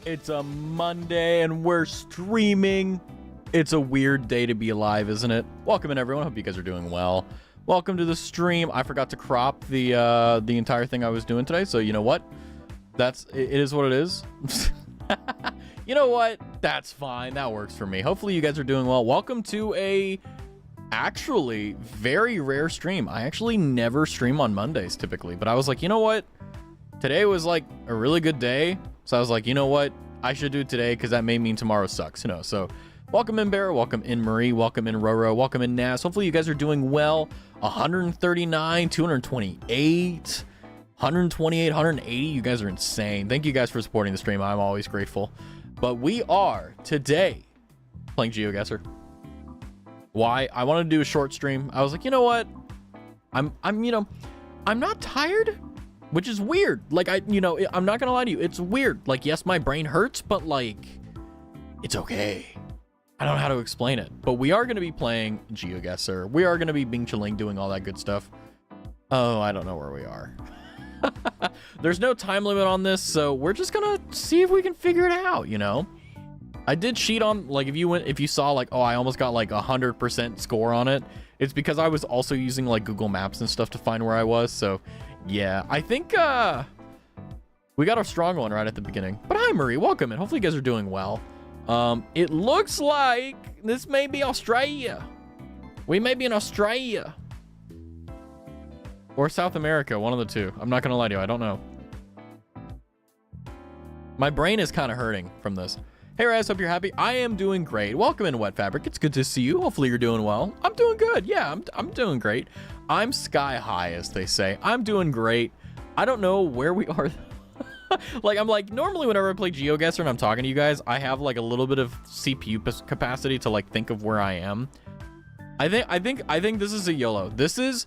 It's a Monday and we're streaming. It's a weird day to be alive, isn't it? Welcome in, everyone. Hope you guys are doing well. Welcome to the stream. I forgot to crop the entire thing I was doing today, so you know what? It is what it is. You know what? That's fine. That works for me. Hopefully you guys are doing well. Welcome to a actually very rare stream. I actually never stream on Mondays typically, but I was like, you know what? Today was like a really good day. So I was like, you know what? I should do it today because that may mean tomorrow sucks. You know, so welcome in Bear, welcome in Marie, welcome in Roro, welcome in Nas. Hopefully you guys are doing well. 139, 228, 128, 180. You guys are insane. Thank you guys for supporting the stream. I'm always grateful. But we are today playing GeoGuessr. Why? I wanted to do a short stream. I was like, you know what? I'm not tired. Which is weird. Like, I'm not gonna lie to you. It's weird. Like, yes, my brain hurts, but like, it's okay. I don't know how to explain it. But we are gonna be playing GeoGuessr. We are gonna be Bing Chiling, doing all that good stuff. Oh, I don't know where we are. There's no time limit on this, so we're just gonna see if we can figure it out, you know? I did cheat on, like, if you saw, like, oh, I almost got, like, 100% score on it. It's because I was also using, like, Google Maps and stuff to find where I was, so... yeah, I think we got a strong one right at the beginning. But hi, Marie. Welcome in. Hopefully you guys are doing well. It looks like this may be Australia. We may be in Australia. Or South America, one of the two. I'm not going to lie to you. I don't know. My brain is kind of hurting from this. Hey, Raz, hope you're happy. I am doing great. Welcome in, Wet Fabric. It's good to see you. Hopefully you're doing well. I'm doing good. Yeah, I'm doing great. I'm sky high, as they say. I'm doing great. I don't know where we are. Like, I'm like, normally whenever I play GeoGuessr and I'm talking to you guys, I have like a little bit of CPU capacity to like think of where I am. I think this is a YOLO. This is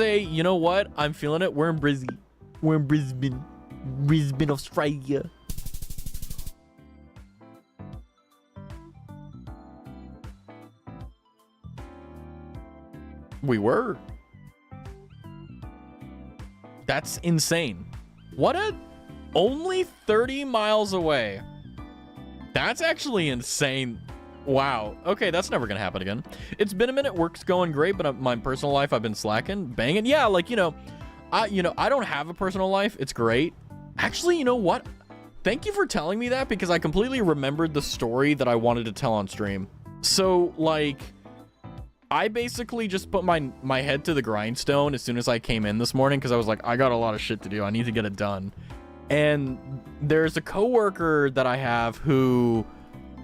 a, you know what? I'm feeling it. We're in Brisbane. We're in Brisbane, Australia. We were. That's insane. Only 30 miles away. That's actually insane. Wow. Okay, that's never gonna happen again. It's been a minute. Work's going great, but my personal life, I've been slacking, banging. Yeah, like, I don't have a personal life. It's great. Actually, you know what? Thank you for telling me that, because I completely remembered the story that I wanted to tell on stream. So, like, I basically just put my head to the grindstone as soon as I came in this morning, because I was like, I got a lot of shit to do. I need to get it done. And there's a coworker that I have who,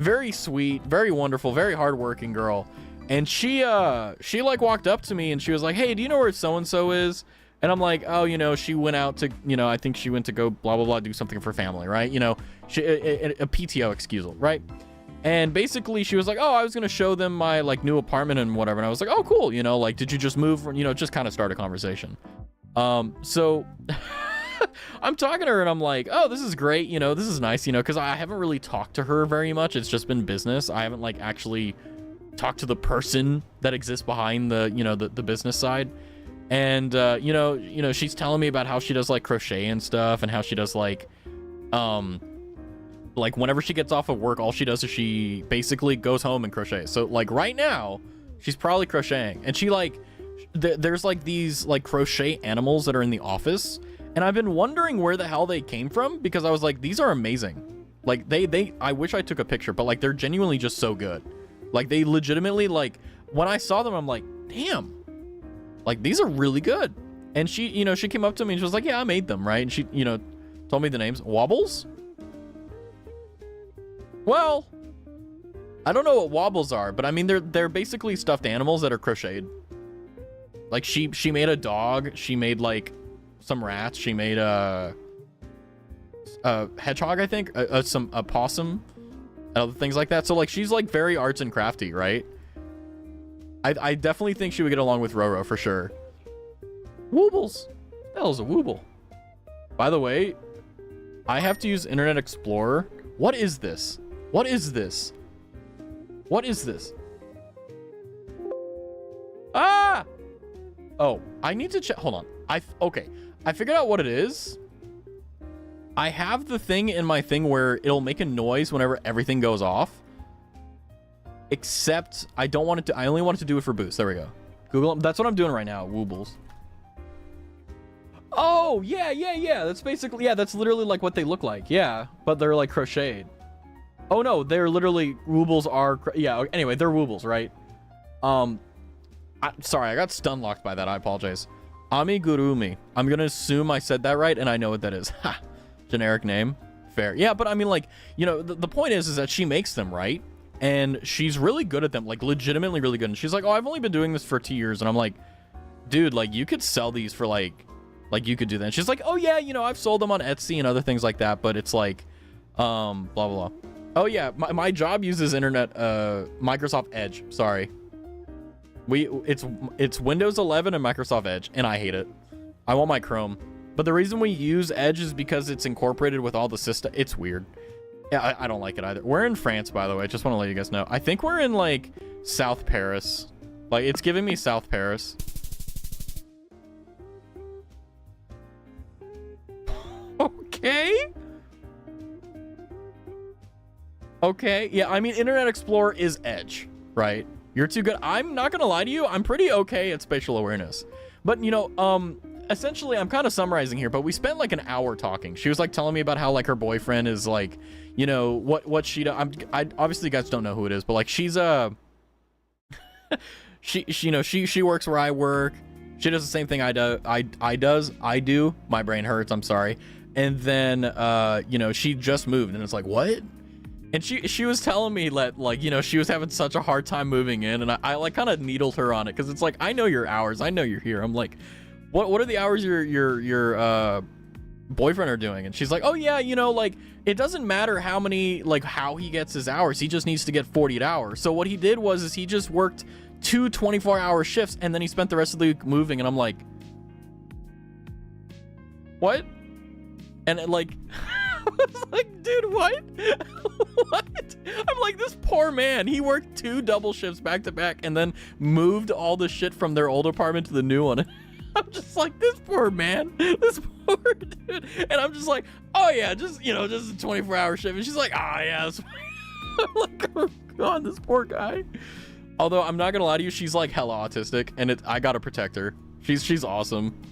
very sweet, very wonderful, very hardworking girl. And she like walked up to me and she was like, hey, do you know where so-and-so is? And I'm like, oh, she went out to, I think she went to go blah, blah, blah, do something for family, right? A PTO excusal, right? And basically she was like, oh, I was going to show them my like new apartment and whatever. And I was like, oh, cool. Like, did you just move? Just kind of start a conversation. So I'm talking to her and I'm like, oh, this is great. This is nice, because I haven't really talked to her very much. It's just been business. I haven't like actually talked to the person that exists behind the, the business side. And, she's telling me about how she does like crochet and stuff, and how she does like whenever she gets off of work, all she does is she basically goes home and crochets. So like right now she's probably crocheting, and she like, there's like these like crochet animals that are in the office. And I've been wondering where the hell they came from, because I was like, these are amazing. Like I wish I took a picture, but like, they're genuinely just so good. Like they legitimately, like when I saw them, I'm like, damn, like these are really good. And she, she came up to me and she was like, yeah, I made them. Right. And she, told me the names. Wobbles. Well, I don't know what wobbles are, but I mean, they're basically stuffed animals that are crocheted. Like she made a dog. She made like some rats. She made a hedgehog, I think, a possum, and other things like that. So like, she's like very arts and crafty, right? I definitely think she would get along with Roro for sure. Woobles. The hell is a wooble? By the way, I have to use Internet Explorer. What is this? What is this? What is this? Ah! Oh, I need to check. Hold on. Okay. I figured out what it is. I have the thing in my thing where it'll make a noise whenever everything goes off. Except I don't want it to, I only want it to do it for boost. There we go. Google, that's what I'm doing right now, Woobles. Oh, yeah. That's basically, yeah, that's literally like what they look like. Yeah, but they're like crocheted. Oh no, they're literally, Woobles are, yeah, anyway, they're Woobles, right? Sorry, I got stun locked by that. I apologize. Amigurumi. I'm gonna assume I said that right, and I know what that is. Ha! Generic name. Fair. Yeah, but I mean, like, you know, the point is that she makes them, right? And she's really good at them, like, legitimately really good. And she's like, oh, I've only been doing this for 2 years. And I'm like, dude, like, you could sell these for, like you could do that. And she's like, oh, yeah, you know, I've sold them on Etsy and other things like that. But it's like, blah, blah, blah. Oh, yeah, my job uses internet, Microsoft Edge. Sorry. It's Windows 11 and Microsoft Edge, and I hate it. I want my Chrome. But the reason we use Edge is because it's incorporated with all the system. It's weird. Yeah, I don't like it either. We're in France, by the way. I just want to let you guys know. I think we're in, like, South Paris. Like, it's giving me South Paris. Okay. Okay. Yeah, I mean, Internet Explorer is Edge, right? You're too good. I'm not gonna lie to you. I'm pretty okay at spatial awareness. But, you know, essentially, I'm kind of summarizing here, but we spent like an hour talking. She was like telling me about how like her boyfriend is like, you know, what she does. I obviously you guys don't know who it is, but like she's she works where I work. She does the same thing I do. My brain hurts. I'm sorry. And then you know, she just moved, and it's like, what? And she was telling me that, like, you know, she was having such a hard time moving in, and I like kind of needled her on it, because it's like, I know your hours, I know you're here. I'm like, what are the hours your boyfriend are doing? And she's like, oh yeah, you know, like, it doesn't matter how many, like, how he gets his hours, he just needs to get 40 hours. So what he did was he just worked 2 24-hour shifts, and then he spent the rest of the week moving. And I'm like, what? And it, like, I was like, dude, what? What? I'm like, this poor man, he worked 2 double shifts back to back and then moved all the shit from their old apartment to the new one. I'm just like, this poor man, this poor dude. And I'm just like, oh yeah, just, you know, just a 24-hour shift. And she's like, ah, oh, yeah. I'm like, oh god, this poor guy. Although I'm not gonna lie to you, she's like hella autistic, and I gotta protect her. She's awesome.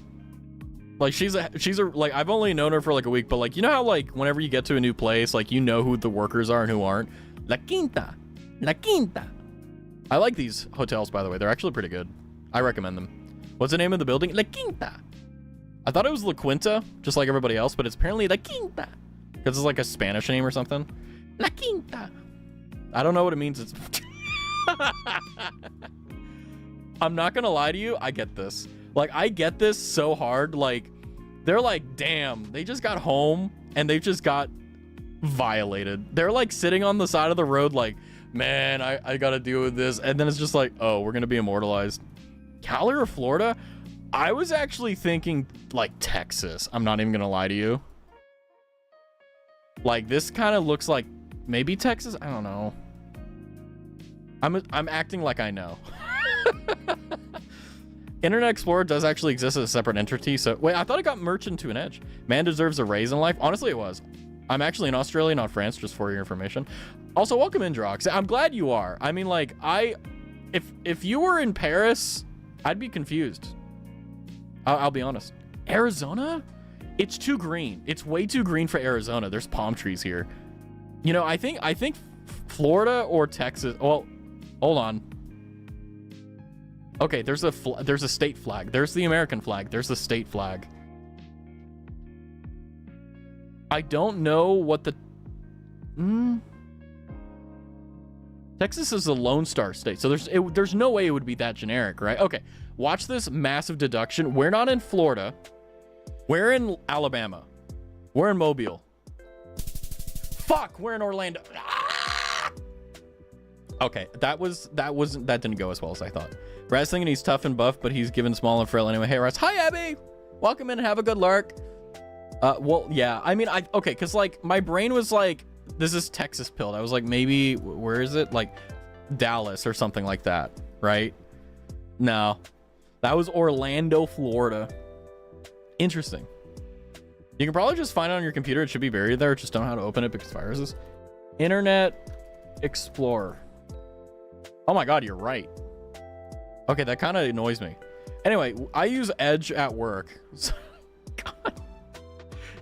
Like, she's a like, I've only known her for like a week, but like, you know how like whenever you get to a new place, like, you know who the workers are and who aren't. La Quinta. I like these hotels, by the way. They're actually pretty good. I recommend them. What's the name of the building? La Quinta. I thought it was La Quinta, just like everybody else, but it's apparently La Quinta, because it's like a Spanish name or something. La Quinta. I don't know what it means. It's I'm not gonna lie to you, I get this. Like, I get this so hard. Like, they're like, damn, they just got home and they just got violated. They're like sitting on the side of the road like, man, I gotta deal with this. And then it's just like, oh, we're gonna be immortalized. Cali or Florida? I was actually thinking like Texas. I'm not even gonna lie to you. Like, this kind of looks like maybe Texas. I don't know. I'm acting like I know. Internet Explorer does actually exist as a separate entity. So wait, I thought it got merged into an Edge. Man deserves a raise in life. Honestly, it was. I'm actually in Australia, not France, just for your information. Also, welcome in, Drox. I'm glad you are. I mean, like, if you were in Paris, I'd be confused. I'll be honest. Arizona? It's too green. It's way too green for Arizona. There's palm trees here. You know, I think Florida or Texas. Well, hold on. Okay, there's a state flag. There's the American flag. There's the state flag. I don't know what the... Texas is a Lone Star state, so there's no way it would be that generic, right? Okay, watch this massive deduction. We're not in Florida. We're in Alabama. We're in Mobile. Fuck, we're in Orlando. Ah! Okay, that didn't go as well as I thought. Raz thinking he's tough and buff, but he's given small and frail anyway. Hey, Raz. Hi, Abby. Welcome in and have a good lark. Well, yeah. I mean, okay, because, like, my brain was like, this is Texas pilled. I was like, maybe, where is it? Like, Dallas or something like that, right? No. That was Orlando, Florida. Interesting. You can probably just find it on your computer. It should be buried there. Just don't know how to open it because viruses. Internet Explorer. Oh my God, you're right. Okay, that kind of annoys me. Anyway, I use Edge at work. God.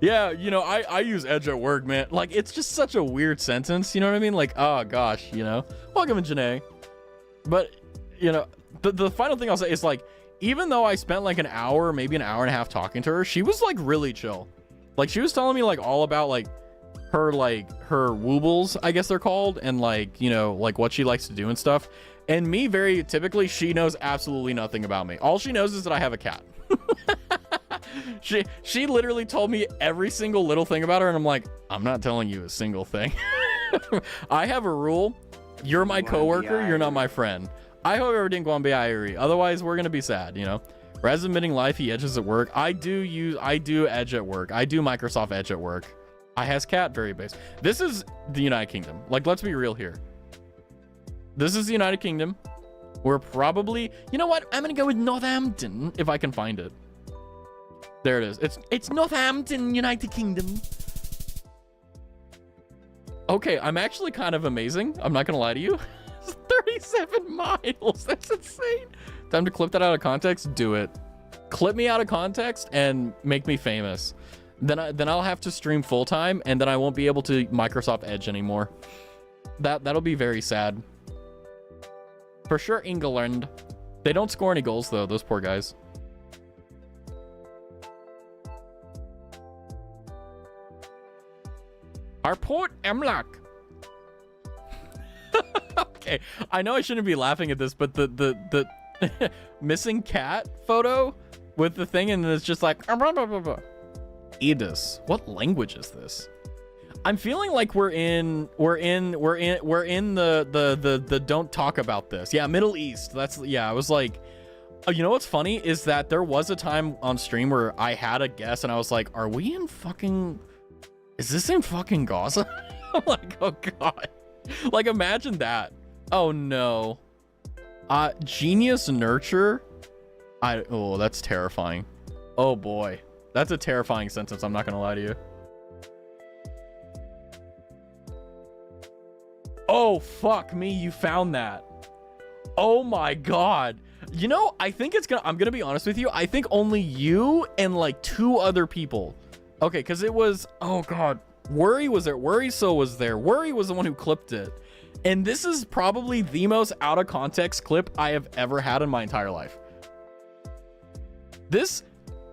Yeah, you know, I use Edge at work, man. Like, it's just such a weird sentence. You know what I mean? Like, oh gosh, you know. Welcome, Janae. But, you know, the final thing I'll say is, like, even though I spent like an hour, maybe an hour and a half talking to her, she was like really chill. Like, she was telling me like all about like her woobles, I guess they're called, and like, you know, like what she likes to do and stuff. And me, very typically, she knows absolutely nothing about me. All she knows is that I have a cat. She literally told me every single little thing about her, and I'm like, I'm not telling you a single thing. I have a rule. You're my coworker, you're not my friend. I hope everything won't be Irie. Otherwise, we're gonna be sad, you know. Rather than admitting life, he edges at work. I do Edge at work. I do Microsoft Edge at work. I has cat very base. This is the United Kingdom. Like, let's be real here. This is the United Kingdom. We're probably, you know what? I'm gonna go with Northampton if I can find it. There it is. It's Northampton, United Kingdom. Okay, I'm actually kind of amazing. I'm not gonna lie to you. 37 miles. That's insane. Time to clip that out of context. Do it. Clip me out of context and make me famous. Then I'll have to stream full time, and then I won't be able to Microsoft Edge anymore. That'll be very sad. For sure, England. They don't score any goals though. Those poor guys. Our Port Emlak. Okay, I know I shouldn't be laughing at this, but the missing cat photo with the thing, and it's just like Edis. What language is this? I'm feeling like we're in the don't talk about this. Yeah, Middle East. That's, yeah, I was like, oh, you know what's funny is that there was a time on stream where I had a guess and I was like, are we in fucking, is this in fucking Gaza? I'm like, oh God. Like, imagine that. Oh no. Genius nurture. Oh, that's terrifying. Oh boy. That's a terrifying sentence. I'm not gonna lie to you. Oh, fuck me. You found that. Oh my God. You know, I think I'm gonna be honest with you. I think only you and like 2 other people. Okay, because it was, oh God. Worry was there. Worry so was there. Worry was the one who clipped it. And this is probably the most out of context clip I have ever had in my entire life. This,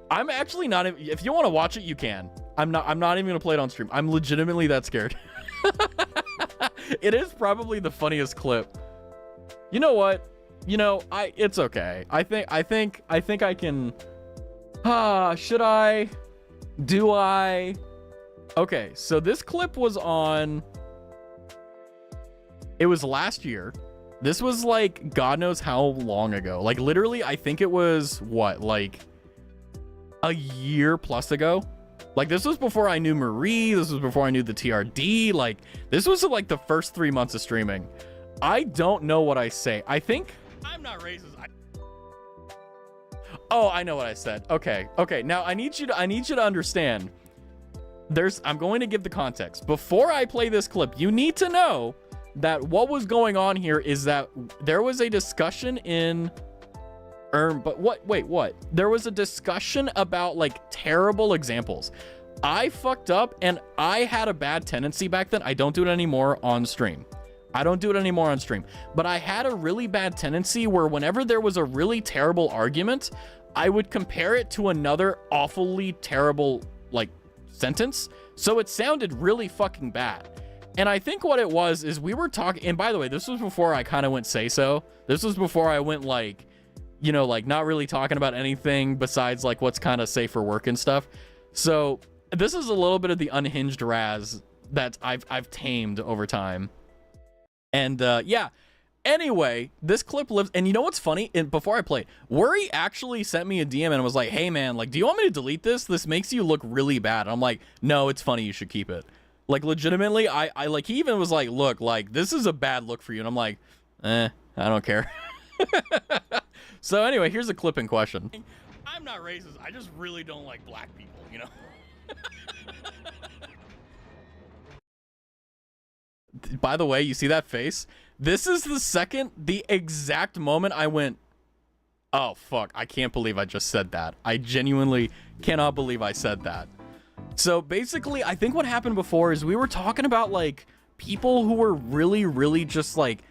I'm actually not, if you want to watch it, you can. I'm not even gonna play it on stream. I'm legitimately that scared. It is probably the funniest clip. You know what? You know, it's okay. I think I can. Should I? Do I? Okay, so this clip was on. It was last year. This was like God knows how long ago. Like literally, I think it was what, like a year plus ago. Like, this was before I knew Marie. This was before I knew the TRD. Like, this was like the first 3 months of streaming. I don't know what I say. I think I'm not racist. Oh, I know what I said. Okay. Okay. Now I need you to understand. I'm going to give the context. Before I play this clip, you need to know that what was going on here is that there was a discussion in but what? There was a discussion about like terrible examples. I fucked up and I had a bad tendency back then. I don't do it anymore on stream. But I had a really bad tendency where whenever there was a really terrible argument, I would compare it to another awfully terrible like sentence. So it sounded really fucking bad. And I think what it was is we were talking, and by the way, this was before I kind of went say so. This was before I went like, you know, like not really talking about anything besides like what's kind of safe for work and stuff. So this is a little bit of the unhinged Raz that I've tamed over time. And yeah, anyway, this clip lives. And you know what's funny? And before I play it, Worry actually sent me a DM and was like, hey man, like, do you want me to delete this? This makes you look really bad. And I'm like, no, it's funny. You should keep it. Like legitimately, I like, he even was like, look, like this is a bad look for you. And I'm like, I don't care. So anyway, here's a clip in question. I'm not racist. I just really don't like black people, you know? By the way, you see that face? This is the exact moment I went, oh, fuck, I can't believe I just said that. I genuinely cannot believe I said that. So basically, I think what happened before is we were talking about, like, people who were really, really just, like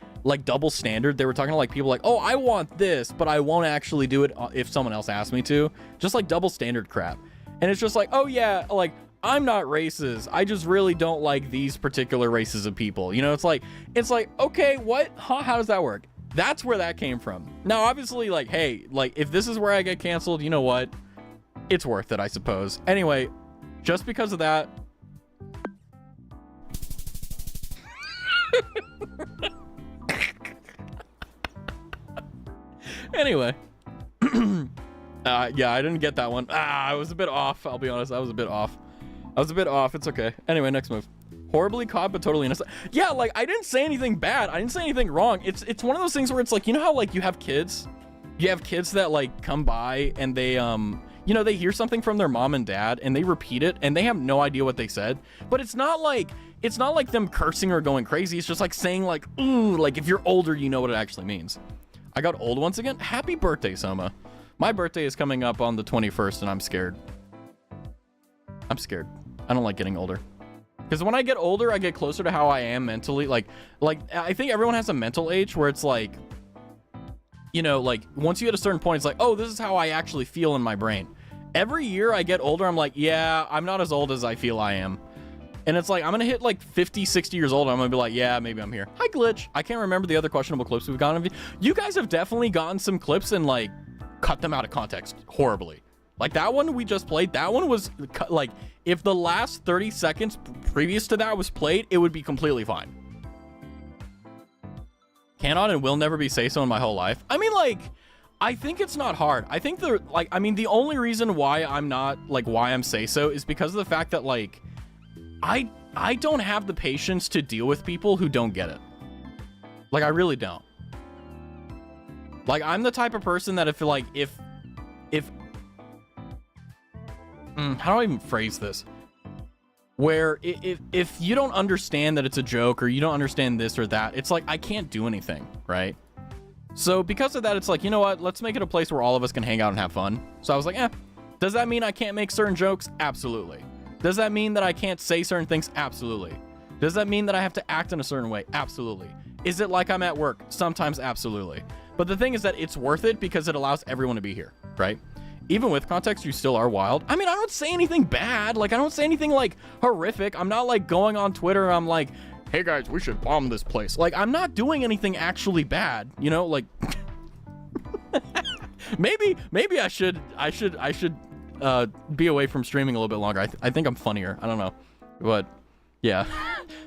double standard. They were talking to, like, people like, oh, I want this, but I won't actually do it if someone else asks me to. Just, like, double standard crap. And it's just like, oh, yeah, like, I'm not racist. I just really don't like these particular races of people. You know, it's like, okay, what? Huh? How does that work? That's where that came from. Now, obviously, like, hey, like, if this is where I get canceled, you know what? It's worth it, I suppose. Anyway, just because of that. Anyway. Yeah, I didn't get that one. I was a bit off. I'll be honest. I was a bit off. It's okay. Anyway, next move. Horribly caught, but totally innocent. Yeah, like, I didn't say anything bad. I didn't say anything wrong. It's one of those things where it's like, you know how, like, you have kids that, like, come by and they, you know, they hear something from their mom and dad and they repeat it and they have no idea what they said. But it's not like them cursing or going crazy. It's just like saying, like, ooh, like, if you're older, you know what it actually means. I got old once again. Happy birthday, Soma. My birthday is coming up on the 21st and I'm scared. I don't like getting older. Because when I get older, I get closer to how I am mentally. Like, I think everyone has a mental age where it's like, you know, like, once you hit a certain point, it's like, oh, this is how I actually feel in my brain. Every year I get older, I'm like, yeah, I'm not as old as I feel I am. And it's like, I'm going to hit like 50, 60 years old. And I'm going to be like, yeah, maybe I'm here. Hi, Glitch. I can't remember the other questionable clips we've gotten. You guys have definitely gotten some clips and, like, cut them out of context horribly. Like, that one we just played, that one was, like, if the last 30 seconds previous to that was played, it would be completely fine. Cannot and will never be say-so in my whole life. I mean, like, I think it's not hard. I think the only reason why I'm not, like, why I'm say-so is because of the fact that, like, I don't have the patience to deal with people who don't get it. Like, I really don't. Like, I'm the type of person that if how do I even phrase this? Where if you don't understand that it's a joke or you don't understand this or that, it's like, I can't do anything, right? So because of that, it's like, you know what? Let's make it a place where all of us can hang out and have fun. So I was like, does that mean I can't make certain jokes? Absolutely. Does that mean that I can't say certain things? Absolutely. Does that mean that I have to act in a certain way? Absolutely. Is it like I'm at work? Sometimes, absolutely. But the thing is that it's worth it because it allows everyone to be here, right? Even with context, you still are wild. I mean, I don't say anything bad. Like, I don't say anything, like, horrific. I'm not, like, going on Twitter and I'm like, hey, guys, we should bomb this place. Like, I'm not doing anything actually bad, you know? Like, maybe I should be away from streaming a little bit longer. I think I'm funnier. I don't know. But, yeah.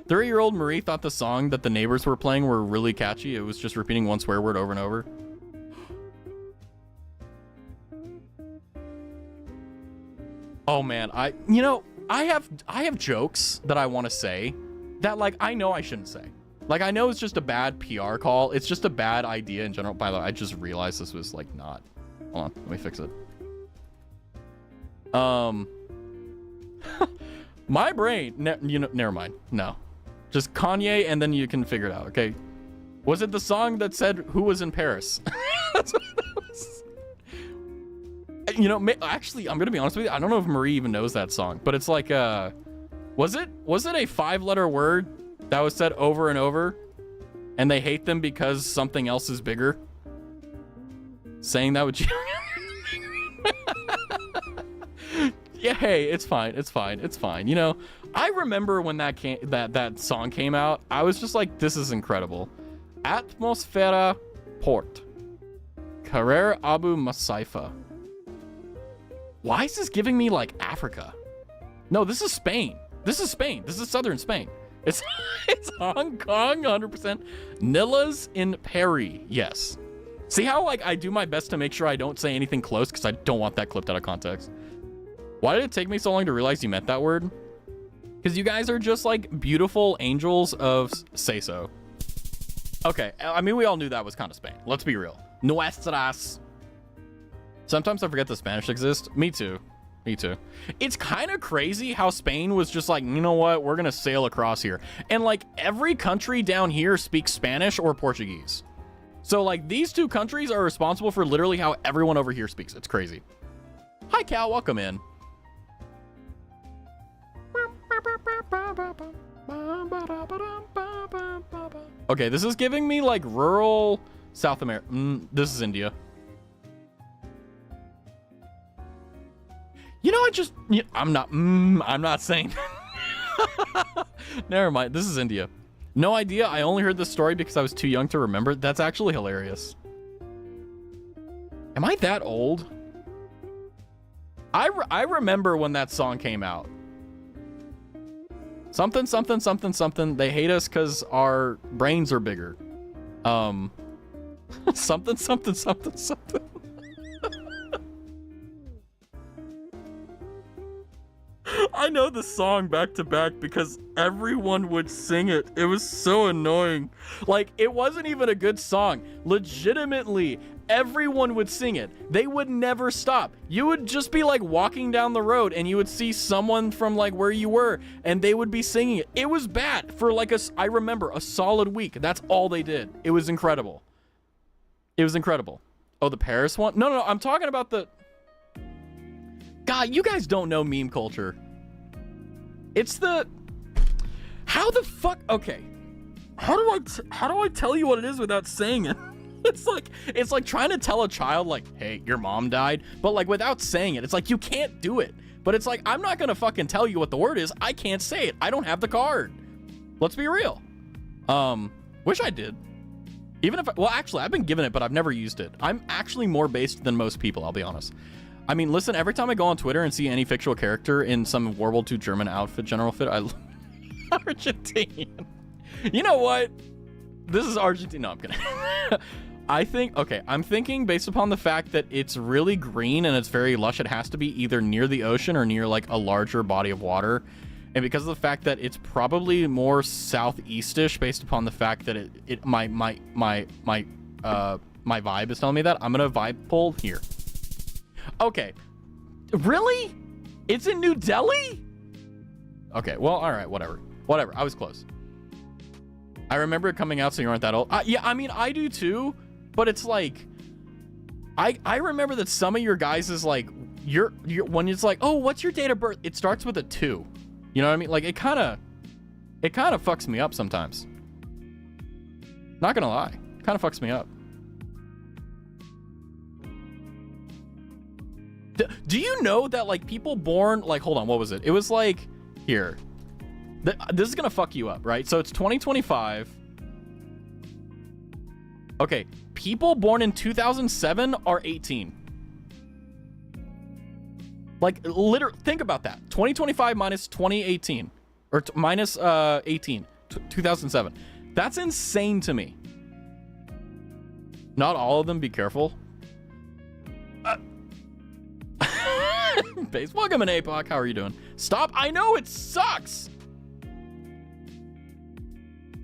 3-year-old Marie thought the song that the neighbors were playing were really catchy. It was just repeating one swear word over and over. Oh man, I have jokes that I want to say that, like, I know I shouldn't say. Like, I know it's just a bad PR call. It's just a bad idea in general. By the way, I just realized this was, like, not. Hold on, let me fix it. My brain, never mind. No, just Kanye, and then you can figure it out. Okay, was it the song that said "Who was in Paris"? That's what that was. You know, actually, I'm gonna be honest with you. I don't know if Marie even knows that song, but it's like, was it a 5-letter word that was said over and over, and they hate them because something else is bigger? Saying that with you. Yeah, hey, it's fine. You know, I remember when that song came out, I was just like, this is incredible. Atmosfera Port. Carrer Abu Masaifa. Why is this giving me, like, Africa? No, this is Spain. This is southern Spain. It's Hong Kong, 100%. Nilla's in Perry, yes. See how, like, I do my best to make sure I don't say anything close because I don't want that clipped out of context. Why did it take me so long to realize you meant that word? Because you guys are just, like, beautiful angels of say-so. Okay, I mean, we all knew that was kind of Spain. Let's be real. Nuestras. Sometimes I forget that Spanish exists. Me too. Me too. It's kind of crazy how Spain was just like, you know what, we're gonna sail across here, and like every country down here speaks Spanish or Portuguese. So like these two countries are responsible for literally how everyone over here speaks. It's crazy. Hi Cal, welcome in. Okay, this is giving me like rural South America. This is India. You know, I'm not saying. Never mind. This is India. No idea. I only heard this story because I was too young to remember. That's actually hilarious. Am I that old? I remember when that song came out. Something, something, something, something. They hate us because our brains are bigger. Something, something, something, something. I know the song back to back because everyone would sing it. It was so annoying. Like, it wasn't even a good song. Legitimately, everyone would sing it. They would never stop. You would just be like walking down the road and you would see someone from like where you were and they would be singing it. It was bad for like I remember a solid week. That's all they did. It was incredible. It was incredible. Oh, the Paris one? No, I'm talking about the... God, you guys don't know meme culture. It's the... How the fuck... Okay. How do I tell you what it is without saying it? It's like trying to tell a child, like, hey, your mom died, but like without saying it. It's like, you can't do it. But it's like, I'm not gonna fucking tell you what the word is. I can't say it. I don't have the card. Let's be real. Wish I did. Even if, well, actually, I've been given it, but I've never used it. I'm actually more based than most people, I'll be honest. I mean, listen, every time I go on Twitter and see any fictional character in some World War II German outfit, general fit, I Argentinian. You know what? This is Argentina. No, I'm kidding. I think, okay, I'm thinking based upon the fact that it's really green and it's very lush, it has to be either near the ocean or near like a larger body of water. And because of the fact that it's probably more southeastish based upon the fact that my vibe is telling me that, I'm gonna vibe pull here. Okay. Really? It's in New Delhi? Okay, well, all right, whatever. Whatever, I was close. I remember it coming out, so you aren't that old. Yeah, I mean, I do too, but it's like, I remember that some of your guys is like, you're when it's like, oh, what's your date of birth? It starts with a 2. You know what I mean? Like, it kind of fucks me up sometimes. Not gonna lie, kind of fucks me up. Do you know that like people born, like, hold on, what was it? It was like, here. This is gonna fuck you up, right? So it's 2025. Okay, people born in 2007 are 18. Like, literally, think about that. 2025 minus 2018. Or minus 18. 2007. That's insane to me. Not all of them, be careful. Base, welcome in APOC. How are you doing? Stop. I know it sucks.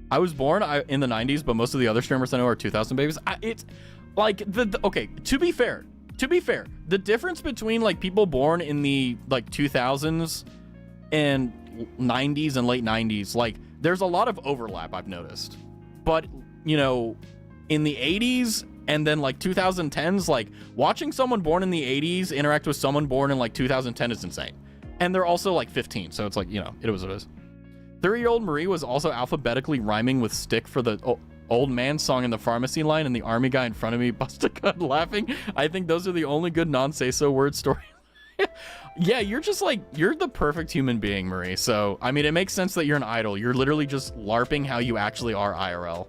I was born in the 90s, but most of the other streamers I know are 2000 babies. It's like okay, to be fair, the difference between like people born in the like 2000s and 90s and late 90s, like there's a lot of overlap I've noticed. But, you know, in the 80s and then like 2010s, like watching someone born in the 80s interact with someone born in like 2010 is insane. And they're also like 15, so it's like, you know, it was what it is. 30-year-old Marie was also alphabetically rhyming with stick for the old man song in the pharmacy line, and the army guy in front of me busted a cut laughing. I think those are the only good non-say-so word story. Yeah, you're just like, you're the perfect human being, Marie. So, I mean, it makes sense that you're an idol. You're literally just LARPing how you actually are IRL.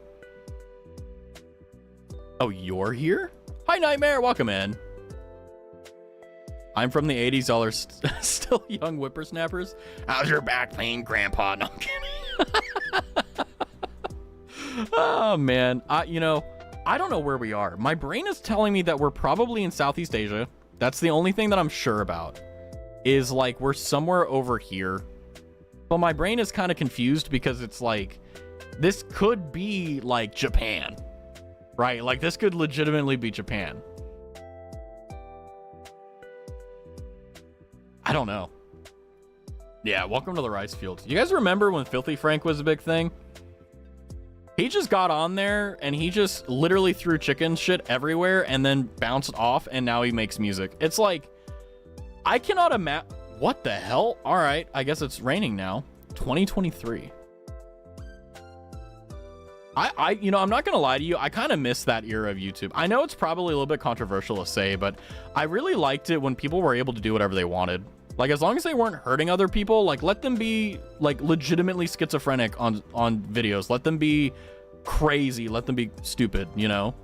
Oh, you're here? Hi, Nightmare. Welcome in. I'm from the 80s. Y'all are still young whippersnappers. How's your back pain, Grandpa? No, I'm kidding. Oh, man. You know, I don't know where we are. My brain is telling me that we're probably in Southeast Asia. That's the only thing that I'm sure about. Is like we're somewhere over here. But my brain is kind of confused because it's like, this could be like Japan. Right? Like this could legitimately be Japan. don't know. Yeah, welcome to the rice fields. You guys remember when Filthy Frank was a big thing? He just got on there and he just literally threw chicken shit everywhere and then bounced off, and now he makes music. It's like, I cannot imagine. What the hell? All right, I guess it's raining now. 2023. You know, I'm not gonna lie to you, I kind of miss that era of YouTube. I know it's probably a little bit controversial to say, but I really liked it when people were able to do whatever they wanted. Like, as long as they weren't hurting other people, like, let them be, like, legitimately schizophrenic on videos. Let them be crazy. Let them be stupid, you know?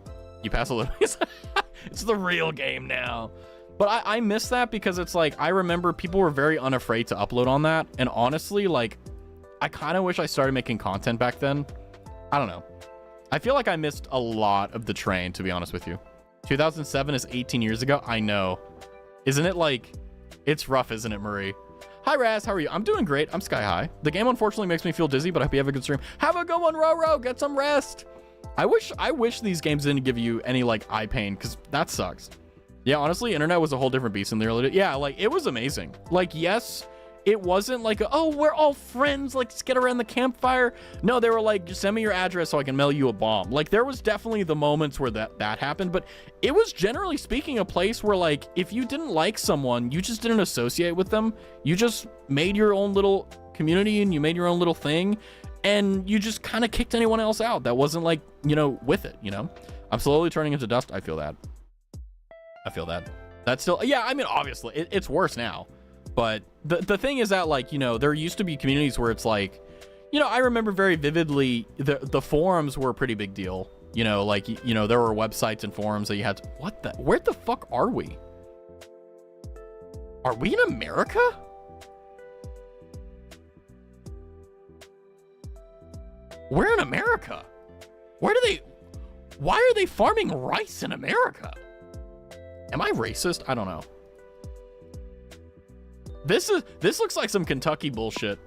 You pass a little... It's the real game now. But I miss that because it's like, I remember people were very unafraid to upload on that. And honestly, like, I kind of wish I started making content back then. I don't know. I feel like I missed a lot of the train, to be honest with you. 2007 is 18 years ago. I know. Isn't it like... It's rough, isn't it, Marie? Hi, Raz. How are you? I'm doing great. I'm sky high. The game unfortunately makes me feel dizzy, but I hope you have a good stream. Have a good one, Roro. Get some rest. I wish these games didn't give you any, like, eye pain, because that sucks. Yeah, honestly, internet was a whole different beast in the early days. Yeah, like, it was amazing. Like, yes, it wasn't like, oh, we're all friends. Like, let's get around the campfire. No, they were like, just send me your address so I can mail you a bomb. Like, there was definitely the moments where that happened, but it was generally speaking a place where, like, if you didn't like someone, you just didn't associate with them. You just made your own little community and you made your own little thing, and you just kind of kicked anyone else out that wasn't, like, you know, with it, you know? I'm slowly turning into dust. I feel that. That's still, yeah, I mean, obviously it's worse now. But the thing is that, like, you know, there used to be communities where it's like, you know, I remember very vividly the forums were a pretty big deal. You know, like, you know, there were websites and forums that you had to, where the fuck are we? Are we in America? We're in America. Why are they farming rice in America? Am I racist? I don't know. This looks like some Kentucky bullshit.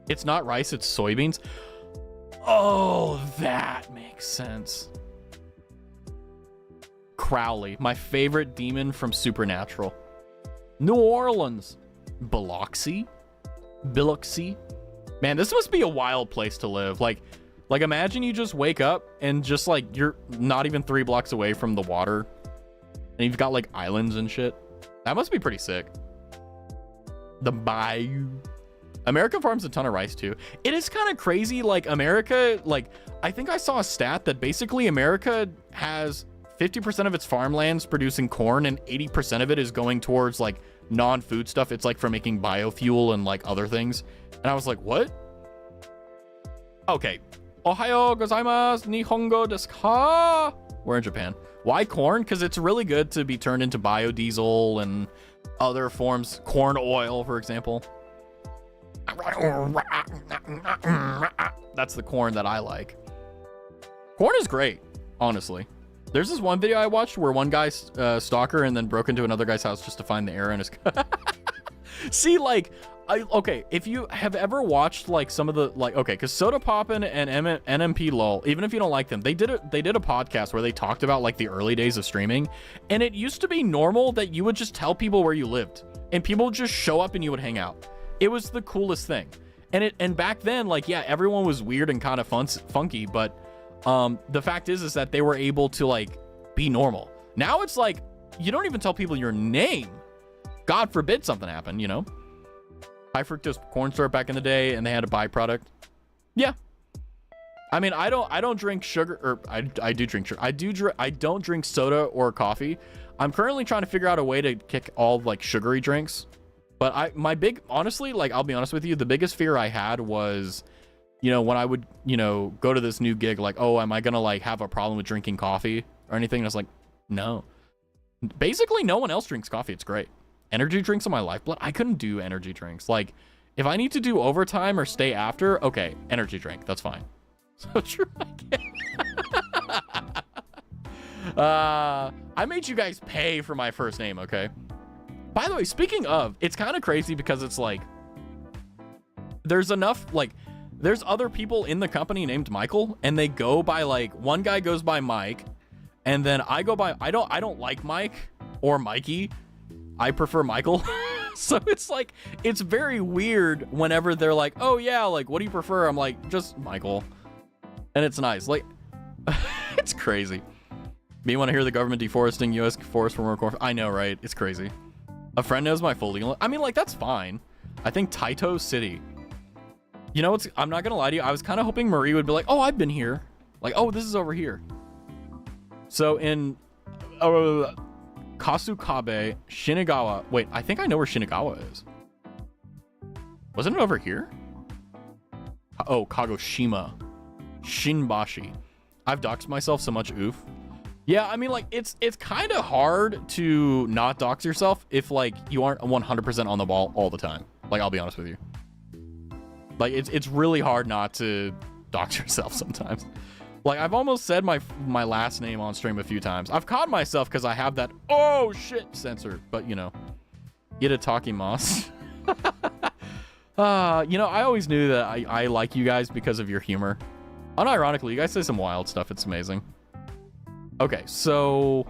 It's not rice, it's soybeans. Oh, that makes sense. Crowley, my favorite demon from Supernatural. New Orleans. Biloxi. Man, this must be a wild place to live. Like imagine you just wake up and just, like, you're not even 3 blocks away from the water. And you've got, like, islands and shit. That must be pretty sick. The bayou. America farms a ton of rice too. It is kind of crazy. Like, America, like, I think I saw a stat that basically America has 50% of its farmlands producing corn, and 80% of it is going towards, like, non-food stuff. It's like for making biofuel and, like, other things. And I was like, what? Okay. Ohayo gozaimasu, nihongo desu ka? We're in Japan. Why corn? Because it's really good to be turned into biodiesel and other forms. Corn oil, for example. That's the corn that I like. Corn is great, honestly. There's this one video I watched where one guy stalker and then broke into another guy's house just to find the error in his... See, like... okay, if you have ever watched, like, some of the, like, okay, because Soda Poppin' and NMP LOL, even if you don't like them, they did a podcast where they talked about, like, the early days of streaming, and it used to be normal that you would just tell people where you lived, and people would just show up and you would hang out. It was the coolest thing. And back then, like, yeah, everyone was weird and kind of funky, but the fact is that they were able to, like, be normal. Now it's like, you don't even tell people your name. God forbid something happened, you know? High fructose corn syrup back in the day, and they had a byproduct. Yeah. I mean, I don't drink sugar, or I do drink sugar. I don't drink soda or coffee. I'm currently trying to figure out a way to kick all, like, sugary drinks. But honestly, like, I'll be honest with you, the biggest fear I had was, you know, when I would, you know, go to this new gig, like, oh, am I gonna, like, have a problem with drinking coffee or anything? And I was like, no. Basically, no one else drinks coffee. It's great. Energy drinks are my lifeblood. I couldn't do energy drinks. Like, if I need to do overtime or stay after, okay, energy drink, that's fine. So true. I made you guys pay for my first name, okay? By the way, speaking of, it's kind of crazy because it's like, there's enough, like, there's other people in the company named Michael, and they go by, like, one guy goes by Mike, and then I go by, I don't like Mike. or Mikey. I prefer Michael. So it's like, it's very weird whenever they're like, oh yeah, like, what do you prefer? I'm like, just Michael. And it's nice. Like, it's crazy. Me want to hear the government deforesting U.S. forest for more corn. I know, right? It's crazy. A friend knows my full legal. I mean, like, that's fine. I think Taito City. You know, I'm not going to lie to you. I was kind of hoping Marie would be like, oh, I've been here. Like, oh, this is over here. So in Kasukabe, Shinagawa. Wait, I think I know where Shinagawa is. Wasn't it over here? Oh, Kagoshima. Shinbashi. I've doxed myself so much, oof. Yeah, I mean, like, it's kind of hard to not dox yourself if, like, you aren't 100% on the ball all the time. Like, I'll be honest with you. Like, it's really hard not to dox yourself sometimes. Like, I've almost said my last name on stream a few times. I've caught myself because I have that, oh, shit, sensor. But, you know, Itataki Moss. You know, I always knew that I like you guys because of your humor. Unironically, you guys say some wild stuff. It's amazing. Okay, so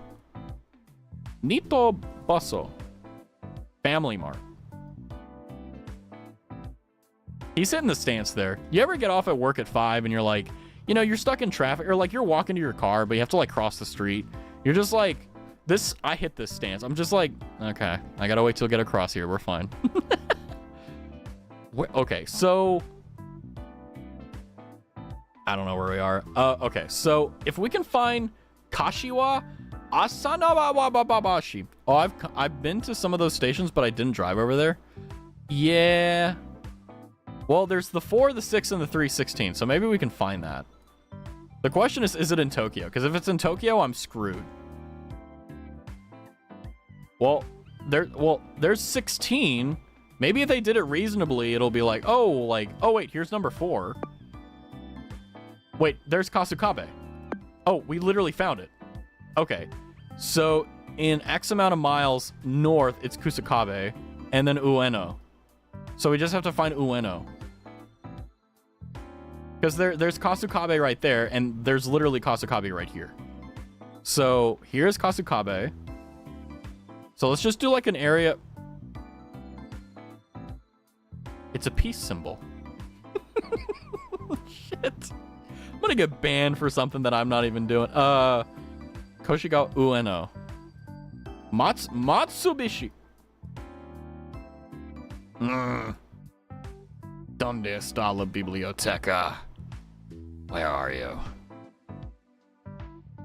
Nito Basso, Family Mart. He's hitting the stance there. You ever get off at work at 5 and you're like, you know, you're stuck in traffic, or like you're walking to your car, but you have to like cross the street. You're just like, this, I hit this stance. I'm just like, okay, I gotta wait till I get across here. We're fine. Okay, so I don't know where we are. Okay, so if we can find Kashiwa Asanabababashi. Oh, I've been to some of those stations, but I didn't drive over there. Yeah. Well, there's the 4, the 6, and the 316, so maybe we can find that. The question is it in Tokyo? Because if it's in Tokyo, I'm screwed. Well, there's 16. Maybe if they did it reasonably, it'll be like, oh, wait, here's number 4. Wait, there's Kasukabe. Oh, we literally found it. Okay, so in X amount of miles north, it's Kusakabe, and then Ueno. So we just have to find Ueno. Because there's Kasukabe right there, and there's literally Kasukabe right here. So here's Kasukabe. So let's just do like an area. It's a peace symbol. Shit. I'm gonna get banned for something that I'm not even doing. Koshigawa Ueno. Matsubishi. Donde está la biblioteca? Where are you?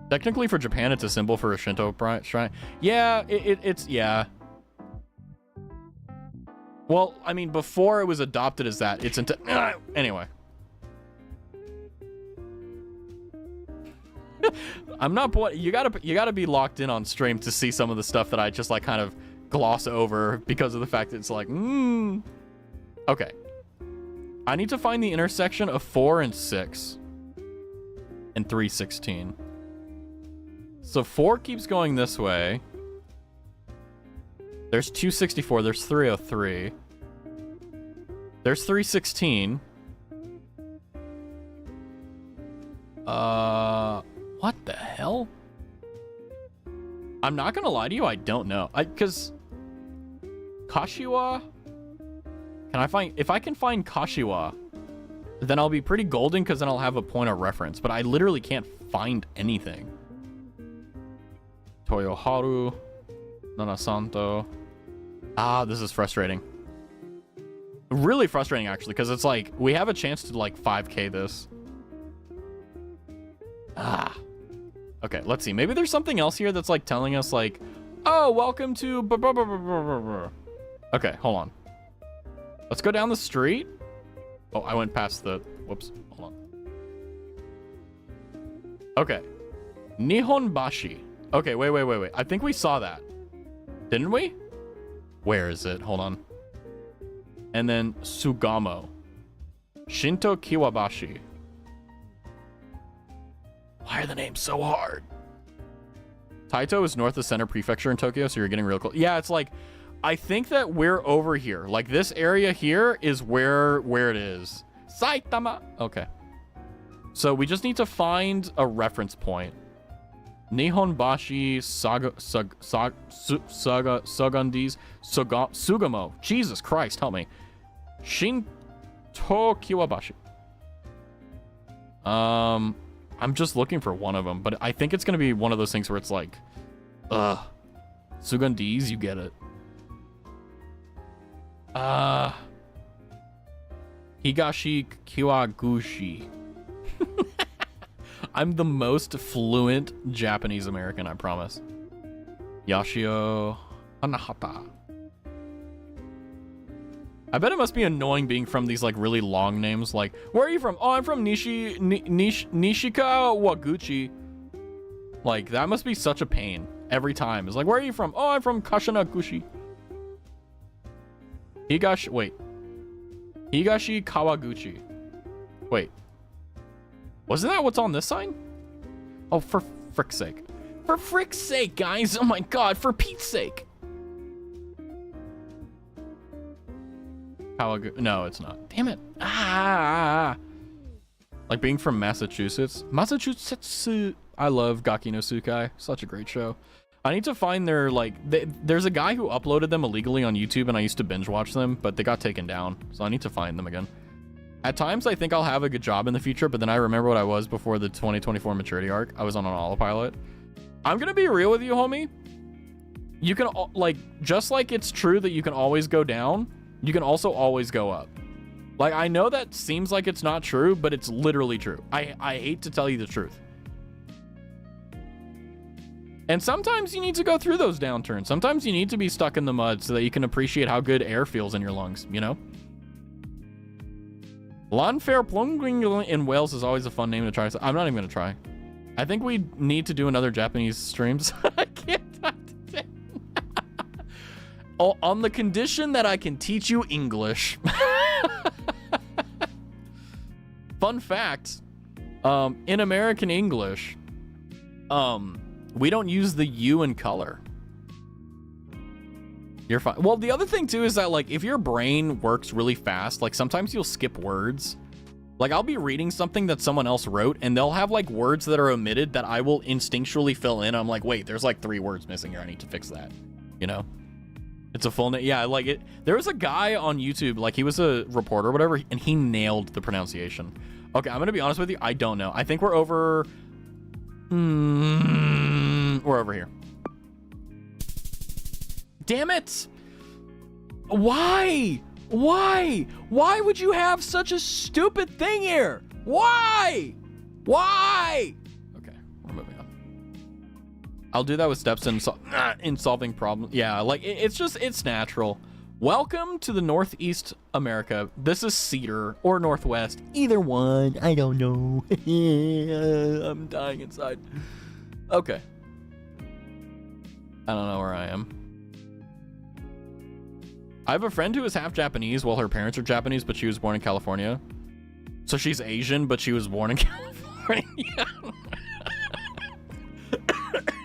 Technically for Japan, it's a symbol for a Shinto shrine. Yeah, it's, yeah. Well, I mean, before it was adopted as that, it's into, anyway. I'm not, you gotta be locked in on stream to see some of the stuff that I just like kind of gloss over because of the fact that it's like, Okay. I need to find the intersection of 4 and 6 and 316. So 4 keeps going this way. There's 264. There's 303. There's 316. What the hell? I'm not gonna lie to you, I don't know. Because Kashiwa, if I can find Kashiwa, then I'll be pretty golden because then I'll have a point of reference. But I literally can't find anything. Toyoharu, Nanasanto. This is frustrating. Really frustrating, actually, because it's like, we have a chance to, like, 5K this. Okay, let's see. Maybe there's something else here that's, like, telling us, like, oh, welcome to... Okay, hold on. Let's go down the street. Oh, I went past the... Whoops. Hold on. Okay. Nihonbashi. Okay, wait. I think we saw that. Didn't we? Where is it? Hold on. And then Sugamo. Shinto Kiwabashi. Why are the names so hard? Taito is north of Center Prefecture in Tokyo, so you're getting real close. Yeah, it's like... I think that we're over here. Like, this area here is where it is. Saitama. Okay. So we just need to find a reference point. Nihonbashi Sagandis Sugamo. Jesus Christ, help me. Shinto Kiwabashi. I'm just looking for one of them, but I think it's gonna be one of those things where it's like, Sugandis, you get it. Higashi Kiwagushi. I'm the most fluent Japanese American, I promise. Yashio Hanahata. I bet it must be annoying being from these like really long names. Like, where are you from? Oh, I'm from Nishika Waguchi. Like, that must be such a pain every time. It's like, where are you from? Oh, I'm from Kashinagushi. Higashi Kawaguchi. Wait. Wasn't that what's on this sign? Oh, for frick's sake. For frick's sake, guys. Oh my god, for Pete's sake. No, it's not. Damn it. Like being from Massachusetts. I love Gaki no Tsukai. Such a great show. I need to find their, like, there's a guy who uploaded them illegally on YouTube, and I used to binge watch them, but they got taken down. So I need to find them again. At times, I think I'll have a good job in the future, but then I remember what I was before the 2024 maturity arc. I was on an autopilot. I'm going to be real with you, homie. You can, like, just like it's true that you can always go down, you can also always go up. Like, I know that seems like it's not true, but it's literally true. I hate to tell you the truth. And sometimes you need to go through those downturns. Sometimes you need to be stuck in the mud so that you can appreciate how good air feels in your lungs, you know? Lanfair Plungling in Wales is always a fun name to try. I'm not even going to try. I think we need to do another Japanese streams. I can't talk today. Oh, on the condition that I can teach you English. Fun fact, in American English, we don't use the U in color. You're fine. Well, the other thing too is that, like, if your brain works really fast, like sometimes you'll skip words. Like, I'll be reading something that someone else wrote and they'll have like words that are omitted that I will instinctually fill in. I'm like, wait, there's like 3 words missing here. I need to fix that. You know? It's a full name. Yeah, like it. There was a guy on YouTube, like he was a reporter or whatever, and he nailed the pronunciation. Okay, I'm gonna be honest with you. I don't know. I think we're over. We're over here. Damn it! Why? Why would you have such a stupid thing here? Why? Okay, we're moving on. I'll do that with steps in solving problems. Yeah, like it's natural. Welcome to the Northeast America. This is Cedar or Northwest. Either one. I don't know. I'm dying inside. Okay. I don't know where I am. I have a friend who is half Japanese while her parents are Japanese, but she was born in California. So she's Asian, but she was born in California.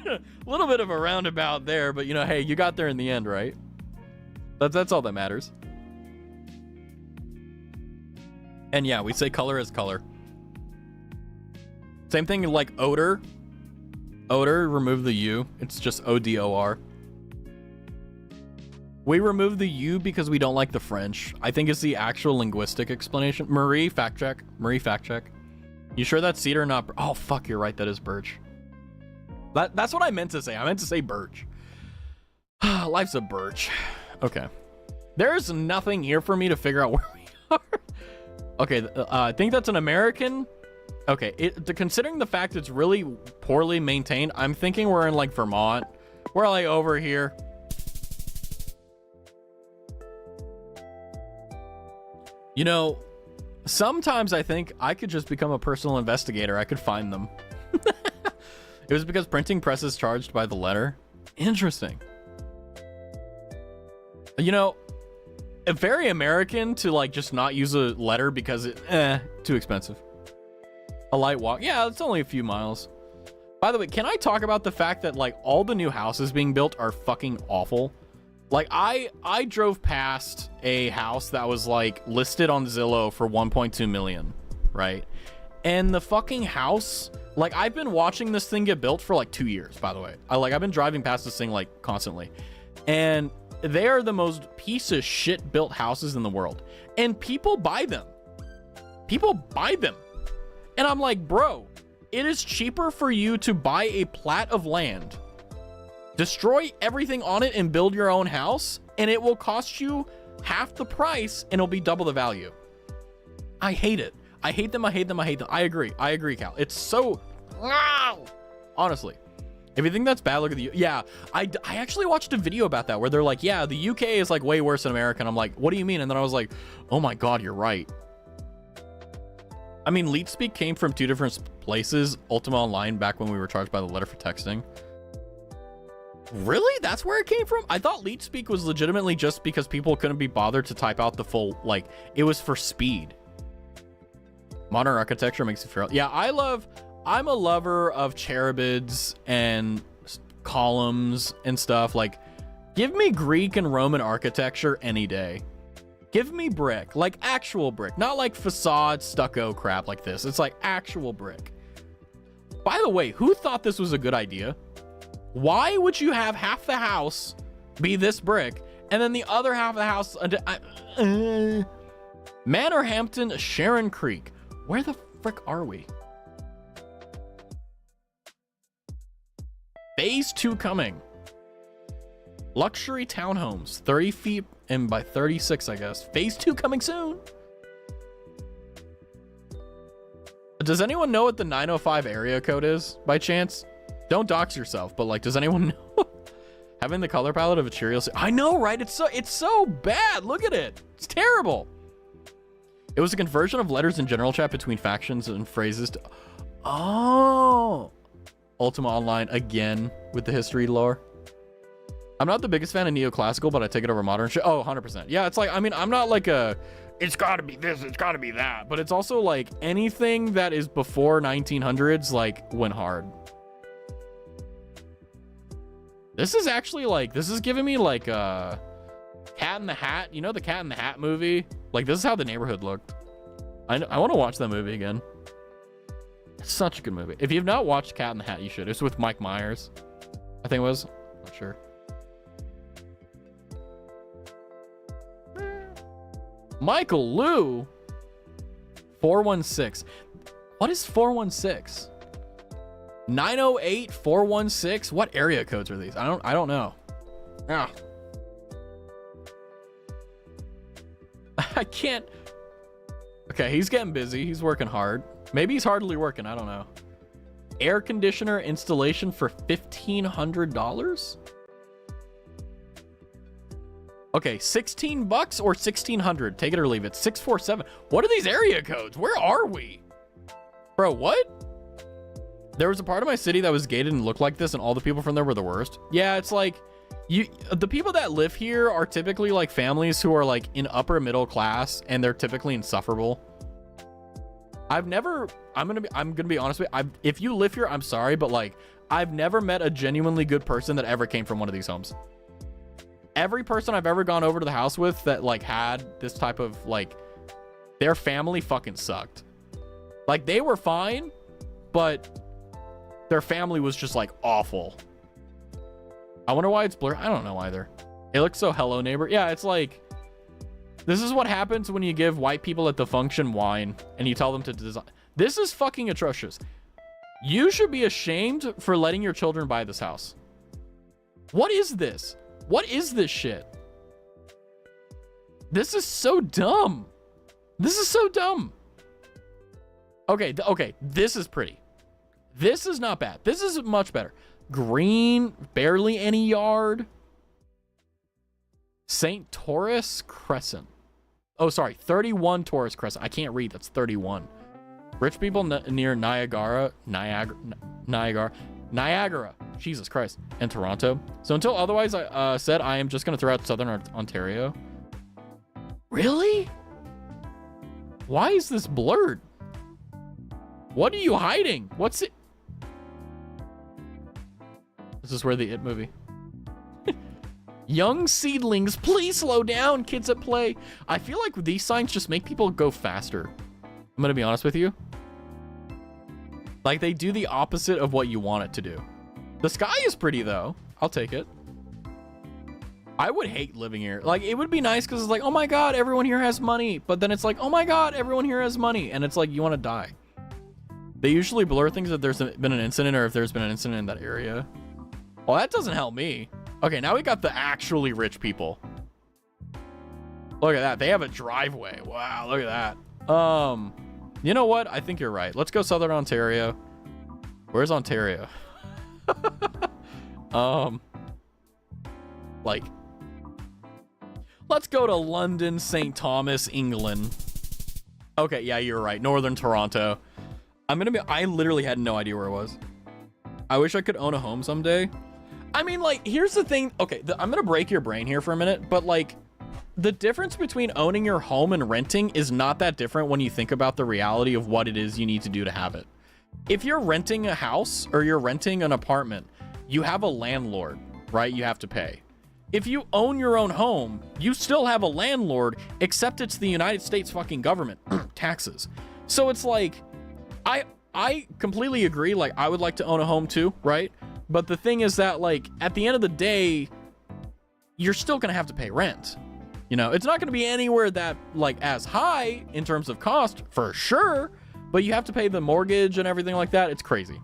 A little bit of a roundabout there, but you know, hey, you got there in the end, right? That's all that matters. And yeah, we say color as color. Same thing like odor. Odor, remove the U. It's just O-D-O-R. We remove the U because we don't like the French. I think it's the actual linguistic explanation. Marie, fact check. Marie, fact check. You sure that's cedar, not... Oh, fuck, you're right. That is birch. That's what I meant to say. I meant to say birch. Life's a birch. Okay. There's nothing here for me to figure out where we are. Okay, I think that's an American. Okay, considering the fact it's really poorly maintained, I'm thinking we're in, like, Vermont. We're, like, over here. You know, sometimes I think I could just become a personal investigator. I could find them. It was because printing press is charged by the letter. Interesting. You know, very American to, like, just not use a letter because too expensive. A light walk. Yeah, it's only a few miles. By the way, can I talk about the fact that, like, all the new houses being built are fucking awful? Like, I drove past a house that was, like, listed on Zillow for 1.2 million, right? And the fucking house, like, I've been watching this thing get built for like 2 years, by the way. I've been driving past this thing like constantly. And they are the most piece of shit built houses in the world. And people buy them. People buy them. And I'm like, bro, it is cheaper for you to buy a plat of land, destroy everything on it, and build your own house, and it will cost you half the price and it'll be double the value. I hate it. I hate them. I hate them. I hate them. I agree, Cal. It's so, honestly, if you think that's bad, look at the, yeah, I actually watched a video about that where they're like, yeah, the UK is like way worse than America. And I'm like, what do you mean? And then I was like, oh my God, you're right. I mean, LeetSpeak came from 2 different places. Ultima Online, back when we were charged by the letter for texting. Really? That's where it came from? I thought LeetSpeak was legitimately just because people couldn't be bothered to type out the full, like, it was for speed. Modern architecture makes you feel, yeah, I'm a lover of cherubids and columns and stuff. Like, give me Greek and Roman architecture any day. Give me brick, like actual brick, not like facade stucco crap like this. It's like actual brick. By the way, who thought this was a good idea? Why would you have half the house be this brick and then the other half of the house Manorhampton, Sharon Creek? Where the frick are we? Phase 2 coming. Luxury townhomes, 30 feet and by 36, I guess. Phase 2 coming soon. Does anyone know what the 905 area code is by chance? Don't dox yourself, but like, does anyone know? Having the color palette of a Cheerios. I know, right? It's so bad. Look at it. It's terrible. It was a conversion of letters in general chat between factions and phrases to... Oh. Ultima Online again with the history lore. I'm not the biggest fan of neoclassical, but I take it over modern shit. Oh, 100%. Yeah, it's like, I mean, I'm not like a, it's gotta be this, it's gotta be that. But it's also like anything that is before 1900s, like, went hard. This is actually like, this is giving me like a Cat in the Hat. You know the Cat in the Hat movie? Like, this is how the neighborhood looked. I want to watch that movie again. It's such a good movie. If you've not watched Cat in the Hat, you should. It's with Mike Myers, I think it was. Not sure. Michael Liu. 416. What is 416? 908 416. What area codes are these? I don't know. Ah. I can't. Okay, he's getting busy. He's working hard. Maybe he's hardly working. I don't know. Air conditioner installation for $1,500. Okay, 16 bucks or 1,600. Take it or leave it. 647. What are these area codes? Where are we? Bro, what? There was a part of my city that was gated and looked like this, and all the people from there were the worst. Yeah, it's like, the people that live here are typically like families who are like in upper middle class, and they're typically insufferable. I'm gonna be honest with you. If you live here, I'm sorry, but like, I've never met a genuinely good person that ever came from one of these homes. Every person I've ever gone over to the house with that like had this type of like, their family fucking sucked. Like, they were fine, but their family was just like awful. I wonder why it's blurred. I don't know either. It looks so hello neighbor. Yeah, it's like, this is what happens when you give white people at the function wine and you tell them to design. This is fucking atrocious. You should be ashamed for letting your children buy this house. What is this? What is this shit? This is so dumb. This is so dumb. Okay, okay, this is pretty. This is not bad. This is much better. Green, barely any yard. St. Taurus Crescent. Oh, sorry, 31 Taurus Crescent. I can't read. That's 31. Rich people near Niagara. Jesus Christ. And Toronto. So until otherwise said, I am just going to throw out Southern Ontario. Really? Why is this blurred? What are you hiding? What's it? This is where the It movie. Young seedlings, please slow down, kids at play. I feel like these signs just make people go faster. I'm gonna be honest with you. Like, they do the opposite of what you want it to do. The sky is pretty, though. I'll take it. I would hate living here. Like, it would be nice because it's like, oh my god, everyone here has money. But then it's like, oh my god, everyone here has money. And it's like, you want to die. They usually blur things if there's been an incident or if there's been an incident in that area. Well, that doesn't help me. Okay, now we got the actually rich people. Look at that. They have a driveway. Wow, look at that. You know what? I think you're right. Let's go Southern Ontario. Where's Ontario? Like, let's go to London, St. Thomas, England. Okay, yeah, you're right. Northern Toronto. I literally had no idea where it was. I wish I could own a home someday. I mean, like, here's the thing. Okay, I'm gonna break your brain here for a minute, but like, the difference between owning your home and renting is not that different when you think about the reality of what it is you need to do to have it. If you're renting a house or you're renting an apartment, you have a landlord, right? You have to pay. If you own your own home, you still have a landlord, except it's the United States fucking government. Taxes. So it's like, I completely agree. Like, I would like to own a home too, right? But the thing is that, like, at the end of the day, you're still gonna have to pay rent. You know, it's not gonna be anywhere that, like, as high in terms of cost, for sure, but you have to pay the mortgage and everything like that. It's crazy.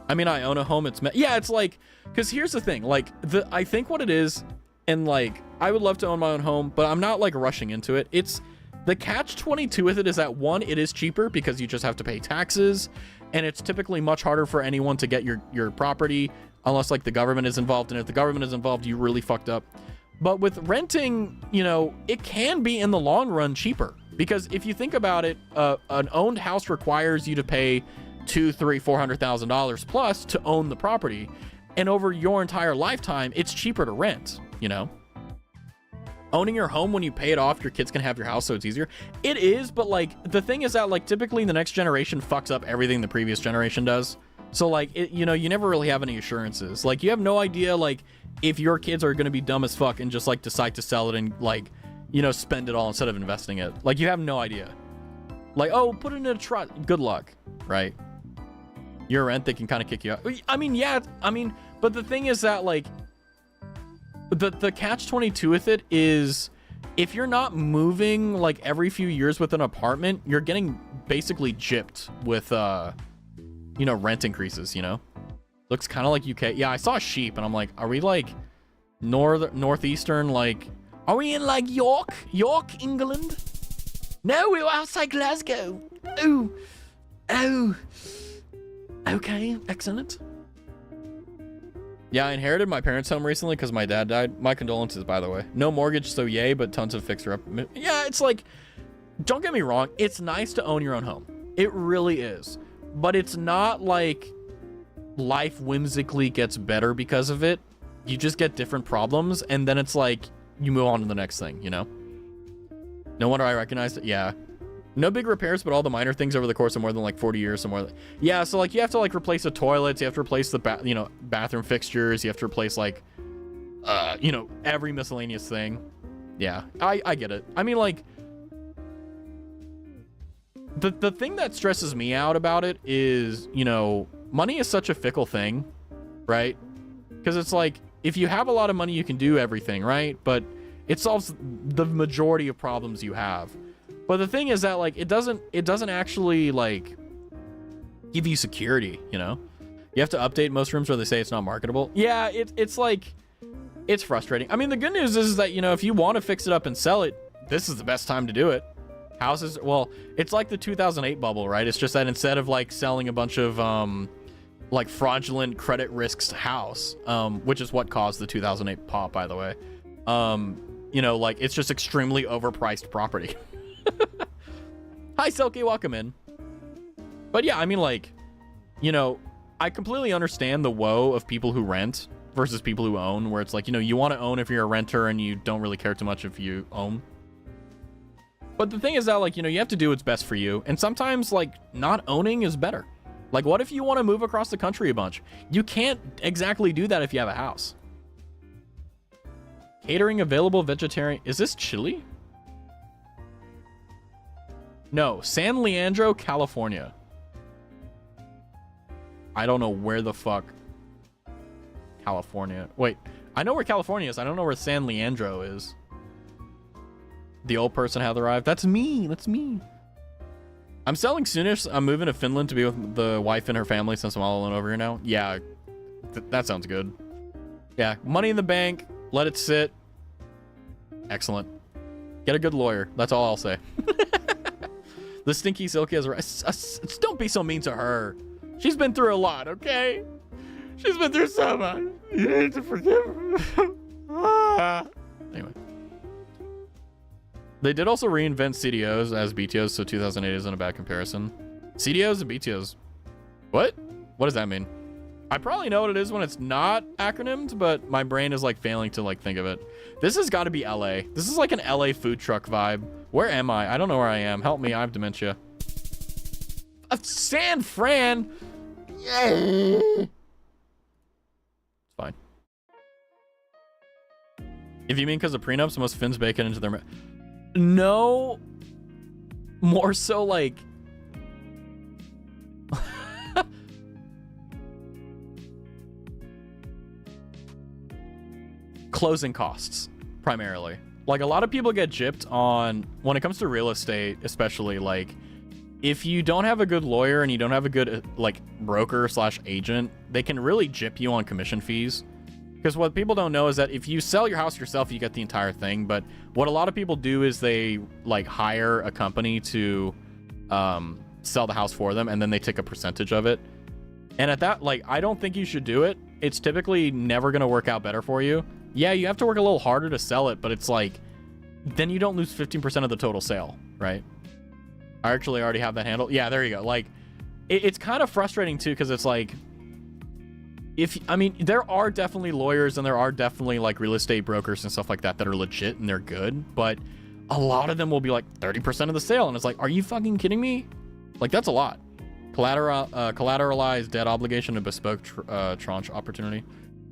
I mean, I own a home. Yeah, it's like, because here's the thing, like, I think what it is, and like, I would love to own my own home, but I'm not like rushing into it. It's the catch-22 with it is that, one, it is cheaper because you just have to pay taxes, and it's typically much harder for anyone to get your property unless like the government is involved, and if the government is involved, you really fucked up. But with renting, you know, it can be in the long run cheaper, because if you think about it, an owned house requires you to pay $400,000 plus to own the property, and over your entire lifetime, it's cheaper to rent. You know, owning your home, when you pay it off, your kids can have your house, so it's easier. It is, but like, the thing is that, like, typically the next generation fucks up everything the previous generation does. So like, you know, you never really have any assurances. Like, you have no idea, like, if your kids are going to be dumb as fuck and just like decide to sell it and, like, you know, spend it all instead of investing it. Like, you have no idea. Like, oh, put it in a trust. Good luck, right? Your rent, they can kind of kick you out. I mean, yeah, I mean, but the thing is that, like, the catch-22 with it is, if you're not moving like every few years with an apartment, you're getting basically gypped with you know, rent increases. You know, looks kind of like UK. Yeah, I saw a sheep and I'm like, are we like northeastern? Like, are we in like York, England? No, we're outside Glasgow. Oh, okay, excellent. Yeah, I inherited my parents' home recently because my dad died. My condolences, by the way. No mortgage, so yay, but tons of fixer-up. Yeah, it's like, don't get me wrong, it's nice to own your own home. It really is. But it's not like life whimsically gets better because of it. You just get different problems, and then it's like, you move on to the next thing, you know? No wonder I recognized it. Yeah. No big repairs, but all the minor things over the course of more than like 40 years. Yeah, so like, you have to like replace the toilets, you have to replace the bathroom fixtures, you have to replace like you know, every miscellaneous thing. Yeah, I get it. I mean, like, the thing that stresses me out about it is, you know, money is such a fickle thing, right? Because it's like, if you have a lot of money, you can do everything, right? But it solves the majority of problems you have. But the thing is that, like, it doesn't actually like give you security, you know? You have to update most rooms where they say it's not marketable. Yeah, it's like, it's frustrating. I mean, the good news is that, you know, if you want to fix it up and sell it, this is the best time to do it. Houses, well, it's like the 2008 bubble, right? It's just that instead of like selling a bunch of like fraudulent credit risks house, which is what caused the 2008 pop, by the way, you know, like, it's just extremely overpriced property. Hi, Silky, welcome in. But yeah, I mean, like, you know, I completely understand the woe of people who rent versus people who own, where it's like, you know, you want to own if you're a renter and you don't really care too much if you own. But the thing is that, like, you know, you have to do what's best for you, and sometimes, like, not owning is better. Like, what if you want to move across the country a bunch? You can't exactly do that if you have a house. Catering available vegetarian. Is this Chile? No, San Leandro, California. I don't know where the fuck California. Wait, I know where California is. I don't know where San Leandro is. The old person had arrived. That's me. That's me. I'm selling soonish. I'm moving to Finland to be with the wife and her family since I'm all alone over here now. Yeah, that sounds good. Yeah, money in the bank. Let it sit. Excellent. Get a good lawyer. That's all I'll say. The stinky Silky has don't be so mean to her. She's been through a lot, okay? She's been through so much. You need to forgive her. Anyway. They did also reinvent CDOs as BTOs, so 2008 isn't a bad comparison. CDOs and BTOs. What? What does that mean? I probably know what it is when it's not acronymed, but my brain is like failing to like think of it. This has got to be LA. This is like an LA food truck vibe. Where am I? I don't know where I am. Help me. I have dementia. San Fran. Yeah. It's fine. If you mean because of prenups, most Finns bake it into their... No. More so like... closing costs, primarily. Like, a lot of people get gypped on, when it comes to real estate, especially, like, if you don't have a good lawyer and you don't have a good, like, broker slash agent, they can really gyp you on commission fees. Because what people don't know is that if you sell your house yourself, you get the entire thing. But what a lot of people do is they, like, hire a company to sell the house for them, and then they take a percentage of it. And at that, like, I don't think you should do it. It's typically never going to work out better for you. Yeah, you have to work a little harder to sell it, but it's like, then you don't lose 15% of the total sale, right? I actually already have that handled. Yeah, there you go. Like, it's kind of frustrating too, because it's like, I mean, there are definitely lawyers and there are definitely like real estate brokers and stuff like that that are legit and they're good, but a lot of them will be like 30% of the sale, and it's like, are you fucking kidding me? Like, that's a lot. Collateralized debt obligation and bespoke tranche opportunity.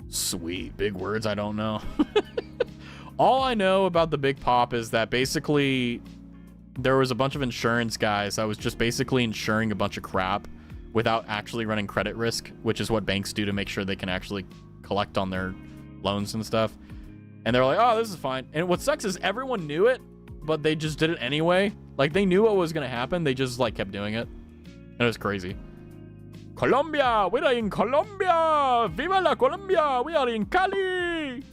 Sweet. Big words I don't know. All I know about the big pop is that basically there was a bunch of insurance guys that was just basically insuring a bunch of crap without actually running credit risk, which is what banks do to make sure they can actually collect on their loans and stuff. And they're like, oh, this is fine. And what sucks is everyone knew it, but they just did it anyway. Like, they knew what was going to happen. They just like kept doing it. And it was crazy. Colombia, we are in Colombia. Viva la Colombia, we are in Cali.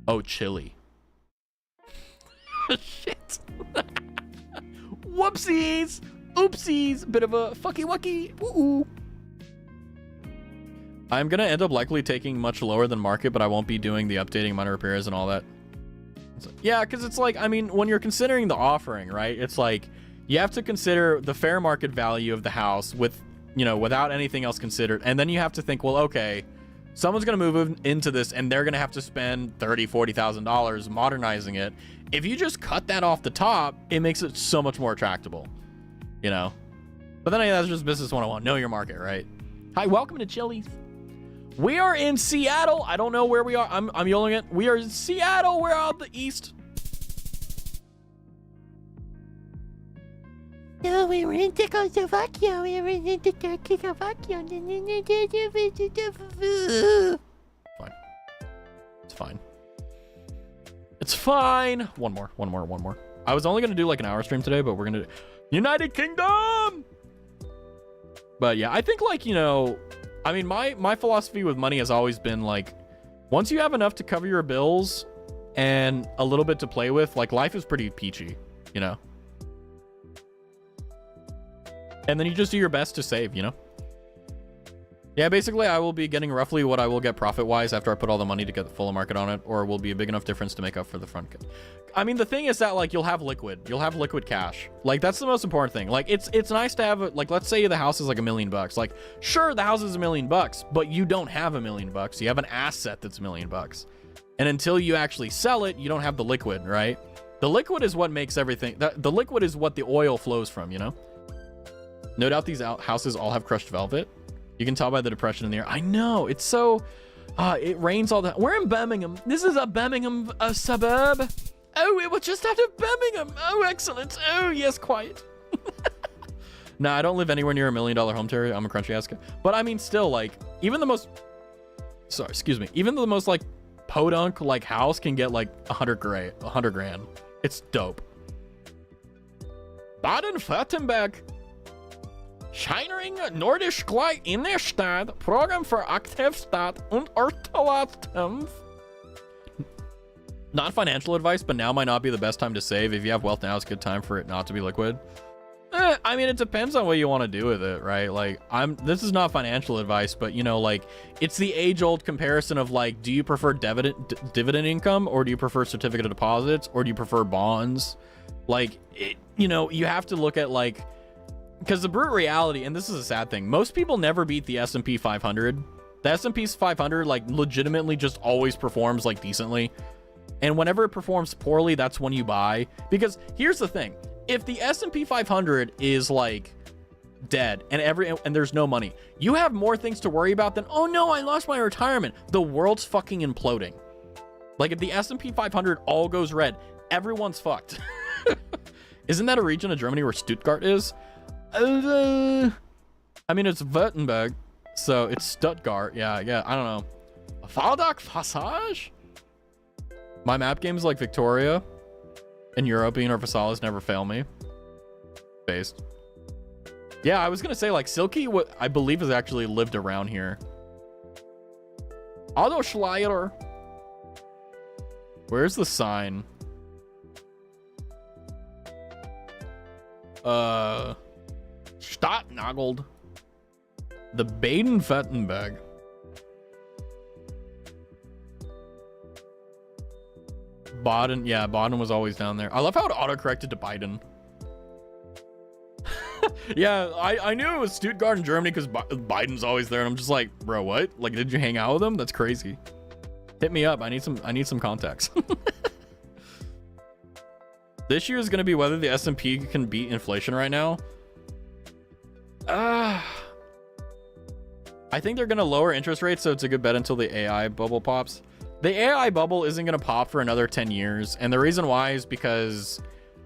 Oh, Chile. Shit. Whoopsies. Oopsies. Bit of a fucky wucky. Woo. I'm gonna end up likely taking much lower than market, but I won't be doing the updating, minor repairs, and all that. Yeah, because it's like, I mean, when you're considering the offering, right? It's like, you have to consider the fair market value of the house with, you know, without anything else considered. And then you have to think, well, okay, someone's going to move into this and they're going to have to spend $30,000, $40,000 modernizing it. If you just cut that off the top, it makes it so much more attractable, you know? But then that's just business 101. Know your market, right? Hi, welcome to Chili's. We are in Seattle. I don't know where we are. I'm yelling it. We are in Seattle. We're out the east. No, we were in Czechoslovakia. We were in Czechoslovakia. Fine. It's fine. It's fine. One more. I was only going to do like an hour stream today, but we're going to do United Kingdom. But yeah, I think, like, you know, I mean, my philosophy with money has always been like, once you have enough to cover your bills and a little bit to play with, like, life is pretty peachy, you know? And then you just do your best to save, you know? Yeah, basically, I will be getting roughly what I will get profit-wise after I put all the money to get the full market on it, or will be a big enough difference to make up for the front. I mean, the thing is that, like, you'll have liquid cash. Like, that's the most important thing. Like, it's nice to have, like, let's say the house is like $1 million. Like, sure, the house is $1 million, but you don't have $1 million. You have an asset that's $1 million. And until you actually sell it, you don't have the liquid, right? The liquid is what makes everything. The liquid is what the oil flows from, you know? No doubt these houses all have crushed velvet. You can tell by the depression in the air. I know, it's so... it rains all the... We're in Birmingham. This is a Birmingham suburb. Oh, it was just out of Birmingham. Oh, excellent. Oh, yes, quiet. Nah, I don't live anywhere near $1 million home territory. I'm a crunchy ass guy. But I mean, still, like, even the most, sorry, excuse me, even the most like podunk like house can get like 100 grand. It's dope. Baden-Württemberg. Scheinring Nordisch Gleit in der Stadt. Programm für Aktivstadt und Ortalastenf. Not financial advice, but now might not be the best time to save. If you have wealth now, it's a good time for it not to be liquid. I mean, it depends on what you want to do with it, right? Like, this is not financial advice, but you know, like, it's the age-old comparison of like, do you prefer dividend income, or do you prefer certificate of deposits, or do you prefer bonds? Like, you know, you have to look at like, because the brute reality, and this is a sad thing, most people never beat the S&P 500. The S&P 500 like legitimately just always performs like decently, and whenever it performs poorly, that's when you buy. Because here's the thing. If the S&P 500 is like dead and there's no money, you have more things to worry about than, oh no, I lost my retirement. The world's fucking imploding. Like, if the S&P 500 all goes red, everyone's fucked. Isn't that a region of Germany where Stuttgart is? I mean, it's Württemberg, so it's Stuttgart. Yeah, I don't know. Waldock Passage? My map game is like Victoria. And European or Versailles never fail me. Based. Yeah, I was gonna say like Silky, what I believe has actually lived around here. Otto Schleier. Where's the sign? Stadtnageld. The Baden-Württemberg. Baden, yeah, Baden was always down there. I love how it auto-corrected to Biden. Yeah, I knew it was Stuttgart in Germany because Biden's always there, and I'm just like, bro, what? Like, did you hang out with him? That's crazy. Hit me up. I need some contacts. This year is gonna be whether the S&P can beat inflation right now. I think they're gonna lower interest rates, so it's a good bet until the AI bubble pops. The AI bubble isn't going to pop for another 10 years. And the reason why is because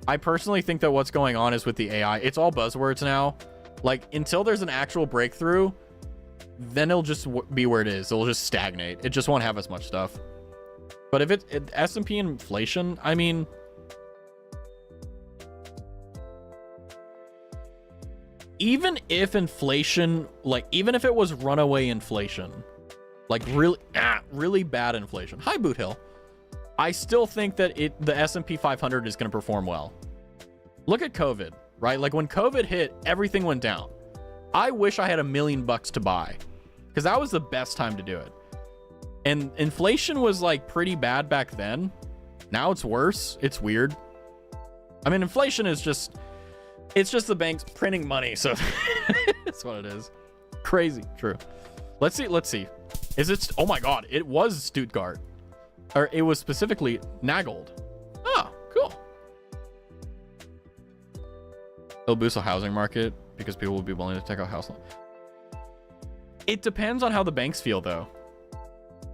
I personally think that what's going on is with the AI, it's all buzzwords now. Like, until there's an actual breakthrough, then it'll just be where it is. It'll just stagnate. It just won't have as much stuff. But if it's S&P inflation, I mean, even if inflation, like, even if it was runaway inflation, like really bad inflation. Hi, Boot Hill. I still think that the S&P 500 is going to perform well. Look at COVID, right? Like, when COVID hit, everything went down. I wish I had $1 million to buy, because that was the best time to do it. And inflation was like pretty bad back then. Now it's worse. It's weird. I mean, inflation is just, it's just the banks printing money. So that's what it is. Crazy. True. Let's see. Is it? Oh my God! It was Stuttgart, or it was specifically Nagold. Oh, cool. It'll boost the housing market because people will be willing to take out house loan. It depends on how the banks feel, though.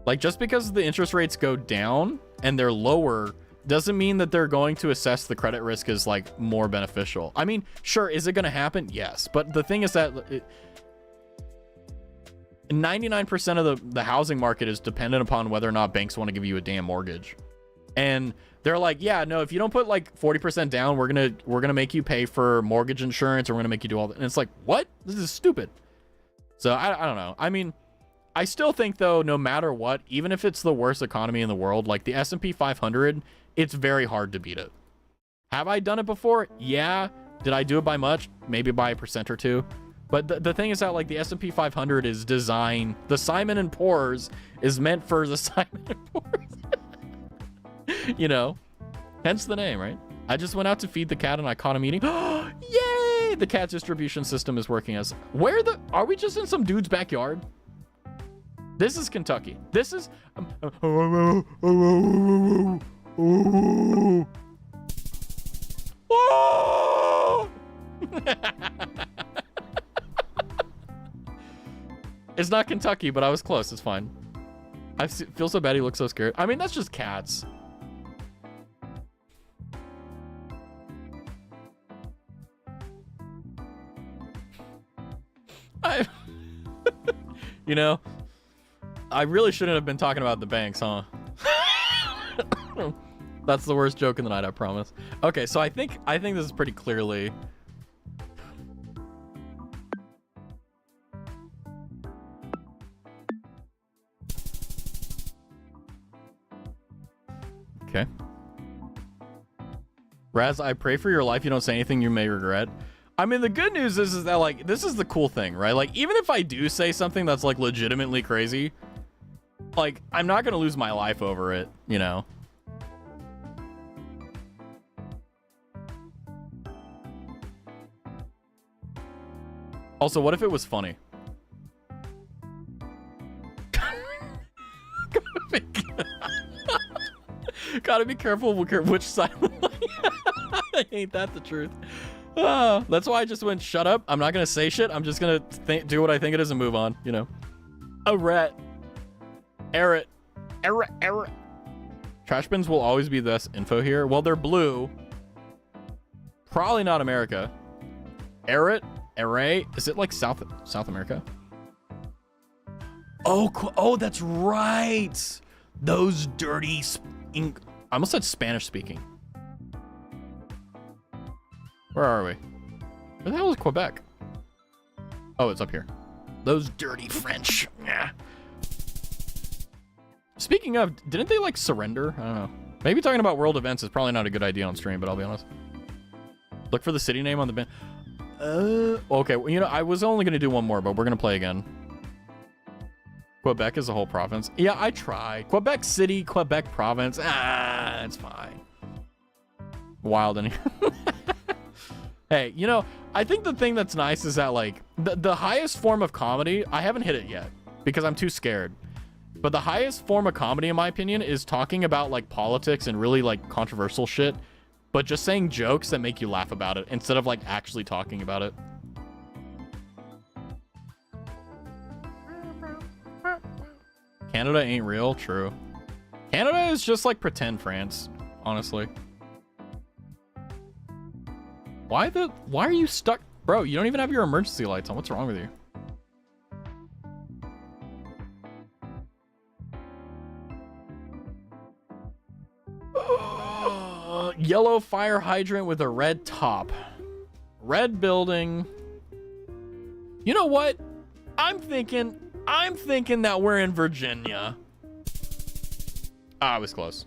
Like, just because the interest rates go down and they're lower doesn't mean that they're going to assess the credit risk as like more beneficial. I mean, sure, is it going to happen? Yes, but the thing is that 99% of the housing market is dependent upon whether or not banks want to give you a damn mortgage. And they're like, yeah, no, if you don't put like 40% down, we're gonna make you pay for mortgage insurance, or we're gonna make you do all that. And it's like, what? This is stupid. So I don't know. I mean, I still think, though, no matter what, even if it's the worst economy in the world, like the S&P 500, it's very hard to beat it. Have I done it before? Yeah. Did I do it by much? Maybe by 1% or 2%. But the thing is that, like, the S&P 500 is designed, the Simon and Poor's is meant for the Simon and Poor's. You know, hence the name, right? I just went out to feed the cat and I caught him eating. Yay! The cat distribution system is working as, are we just in some dude's backyard? This is Kentucky. This is, It's not Kentucky, but I was close. It's fine. I feel so bad he looks so scared. I mean, that's just cats. I, you know, I really shouldn't have been talking about the banks, huh? That's the worst joke in the night, I promise. Okay, so I think this is pretty clearly. Okay. Raz, I pray for your life you don't say anything you may regret. I mean, the good news is that, like, this is the cool thing, right? Like, even if I do say something that's, like, legitimately crazy, like, I'm not gonna lose my life over it, you know? Also, what if it was funny? Gotta be careful which side. Ain't that the truth? That's why I just went, shut up. I'm not gonna say shit. I'm just gonna do what I think it is and move on, you know? A rat. Error. Trash bins will always be the best info here. Well, they're blue. Probably not America. Array. Is it like South America? Oh, that's right. Those dirty. I almost said Spanish speaking. Where are we? Where the hell is Quebec? Oh, it's up here. Those dirty French. Yeah. Speaking of, didn't they like surrender? I don't know. Maybe talking about world events is probably not a good idea on stream, but I'll be honest. Look for the city name on the bin. Okay, well, you know, I was only going to do one more, but we're going to play again. Quebec is a whole province. Yeah, I try. Quebec City, Quebec province. It's fine. Wild in here. Hey, you know, I think the thing that's nice is that, like, the highest form of comedy, I haven't hit it yet because I'm too scared. But the highest form of comedy, in my opinion, is talking about, like, politics and really, like, controversial shit, but just saying jokes that make you laugh about it instead of, like, actually talking about it. Canada ain't real. True. Canada is just like pretend France, honestly. Why are you stuck? Bro, you don't even have your emergency lights on. What's wrong with you? Yellow fire hydrant with a red top. Red building. You know what? I'm thinking that we're in Virginia. I was close.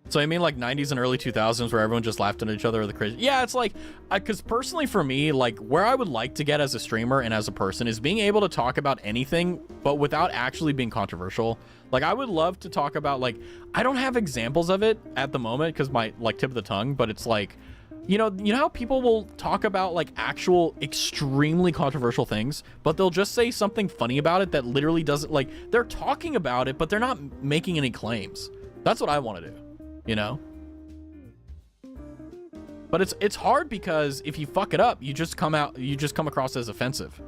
So I mean like 90s and early 2000s where everyone just laughed at each other or the crazy. Yeah, it's like, because personally for me, like where I would like to get as a streamer and as a person is being able to talk about anything, but without actually being controversial. Like I would love to talk about, like, I don't have examples of it at the moment because my like tip of the tongue, but it's like, you know how people will talk about like actual extremely controversial things, but they'll just say something funny about it that literally doesn't, like, they're talking about it, but they're not making any claims. That's what I want to do, you know? But it's hard because if you fuck it up, you just come across as offensive.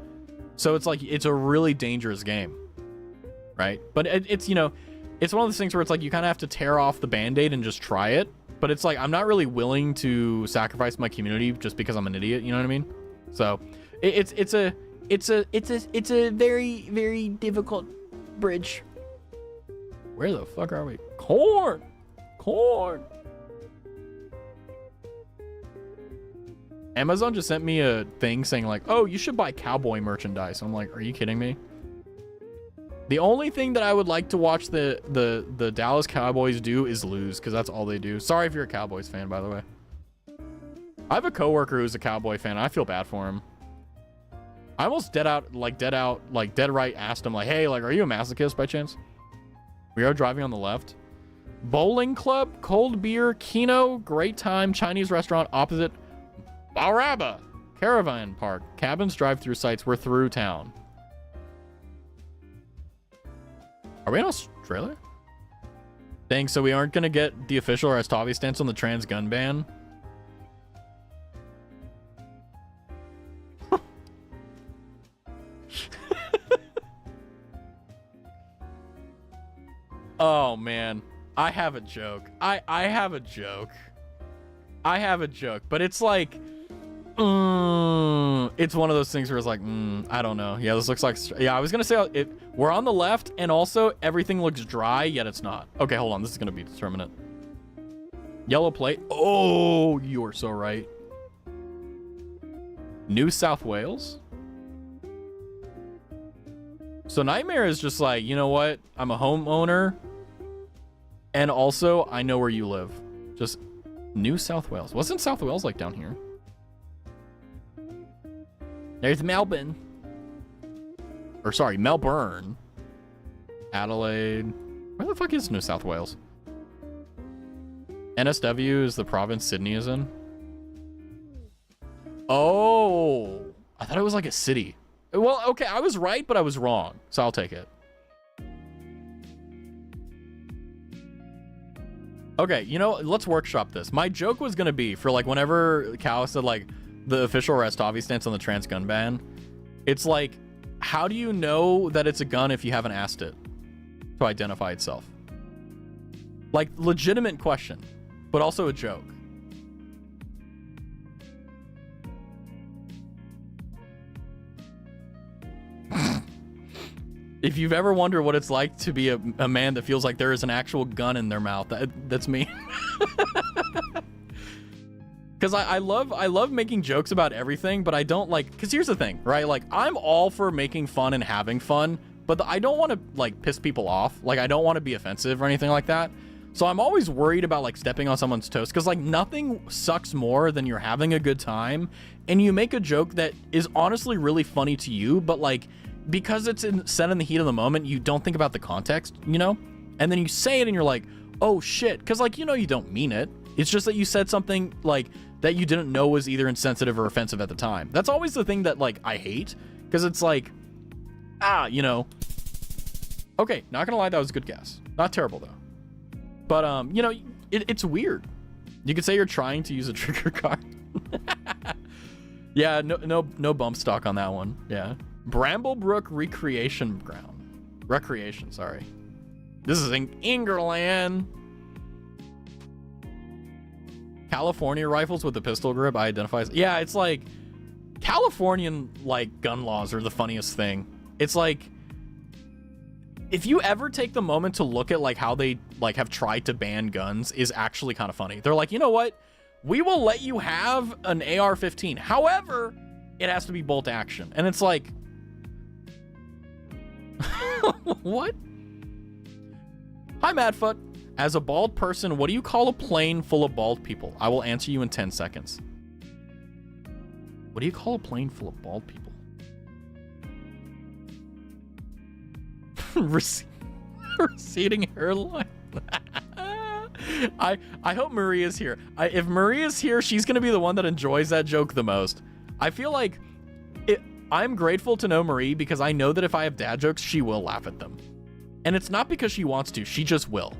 So it's like, it's a really dangerous game, right? But it's, you know, it's one of those things where it's like, you kind of have to tear off the Band-Aid and just try it. But it's like, I'm not really willing to sacrifice my community just because I'm an idiot. You know what I mean? So it's a very, very difficult bridge. Where the fuck are we? Corn. Amazon just sent me a thing saying like, oh, you should buy cowboy merchandise. I'm like, are you kidding me? The only thing that I would like to watch the Dallas Cowboys do is lose, because that's all they do. Sorry if you're a Cowboys fan, by the way. I have a coworker who's a Cowboy fan. I feel bad for him. I almost dead right asked him like, hey, like, are you a masochist by chance? We are driving on the left. Bowling club, cold beer, Kino, great time, Chinese restaurant opposite Baraba, caravan park, cabins, drive-through sites. We're through town. Are we in Australia? Dang, so we aren't going to get the official Raztavi stance on the trans gun ban? Oh, man. I have a joke. I have a joke. But it's like, It's one of those things where it's like, I don't know. Yeah, this looks like, yeah, I was gonna say we're on the left, and also everything looks dry, yet it's not. Okay, hold on, this is gonna be determinate. Yellow plate. Oh, you are so right. New South Wales. So Nightmare is just like, you know what? I'm a homeowner, and also I know where you live. Just New South Wales. Wasn't South Wales like down here? There's Melbourne. Or sorry, Melbourne. Adelaide. Where the fuck is New South Wales? NSW is the province Sydney is in. Oh, I thought it was like a city. Well, okay, I was right, but I was wrong. So I'll take it. Okay, you know, let's workshop this. My joke was going to be for like whenever Cal said like the official Raztavi stance on the trans gun ban. It's like, how do you know that it's a gun if you haven't asked it to identify itself? Like, legitimate question, but also a joke. If you've ever wondered what it's like to be a man that feels like there is an actual gun in their mouth, that's me. Because I love making jokes about everything, but I don't like, because here's the thing, right? Like, I'm all for making fun and having fun, but I don't want to like piss people off. Like, I don't want to be offensive or anything like that. So I'm always worried about like stepping on someone's toes, because like nothing sucks more than you're having a good time and you make a joke that is honestly really funny to you, but like, because it's said in the heat of the moment, you don't think about the context, you know? And then you say it and you're like, oh shit. Because like, you know, you don't mean it. It's just that you said something like that you didn't know was either insensitive or offensive at the time. That's always the thing that like I hate, because it's like, you know. Okay, not gonna lie, that was a good guess. Not terrible though. But you know, it's weird. You could say you're trying to use a trigger card. Yeah, no bump stock on that one. Yeah. Bramblebrook Recreation Ground. Recreation, sorry. This is in England. California rifles with the pistol grip identifies. Yeah, it's like Californian like gun laws are the funniest thing. It's like, if you ever take the moment to look at like how they like have tried to ban guns, is actually kind of funny. They're like, you know what? We will let you have an AR-15. However, it has to be bolt action. And it's like, what? Hi, Madfoot. As a bald person, what do you call a plane full of bald people? I will answer you in 10 seconds. What do you call a plane full of bald people? Receding hairline. I hope Maria's here. If Maria's here, she's gonna be the one that enjoys that joke the most. I feel like I'm grateful to know Marie, because I know that if I have dad jokes, she will laugh at them. And it's not because she wants to, she just will,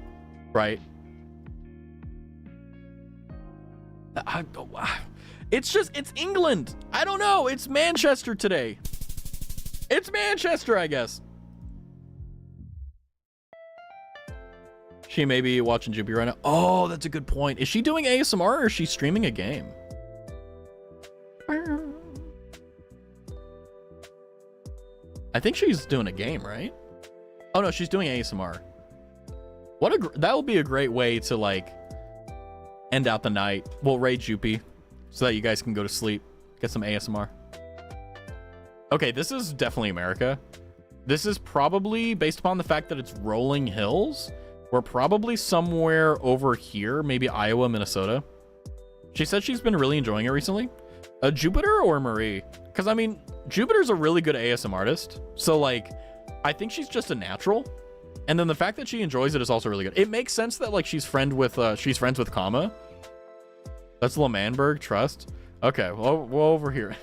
right? It's England. I don't know. It's Manchester today. It's Manchester, I guess. She may be watching Jupy right now. Oh, that's a good point. Is she doing ASMR or is she streaming a game? I think she's doing a game, right? Oh no, she's doing ASMR. That will be a great way to like end out the night. We'll raid Jupy so that you guys can go to sleep, get some ASMR. Okay, this is definitely America. This is probably, based upon the fact that it's rolling hills, we're probably somewhere over here, maybe Iowa, Minnesota. She said she's been really enjoying it recently. Jupiter or Marie? Because I mean, Jupiter's a really good ASMR artist, so like, I think she's just a natural. And then the fact that she enjoys it is also really good. It makes sense that like she's friends with Kama. That's Lemanberg, trust. Okay, well, we're over here.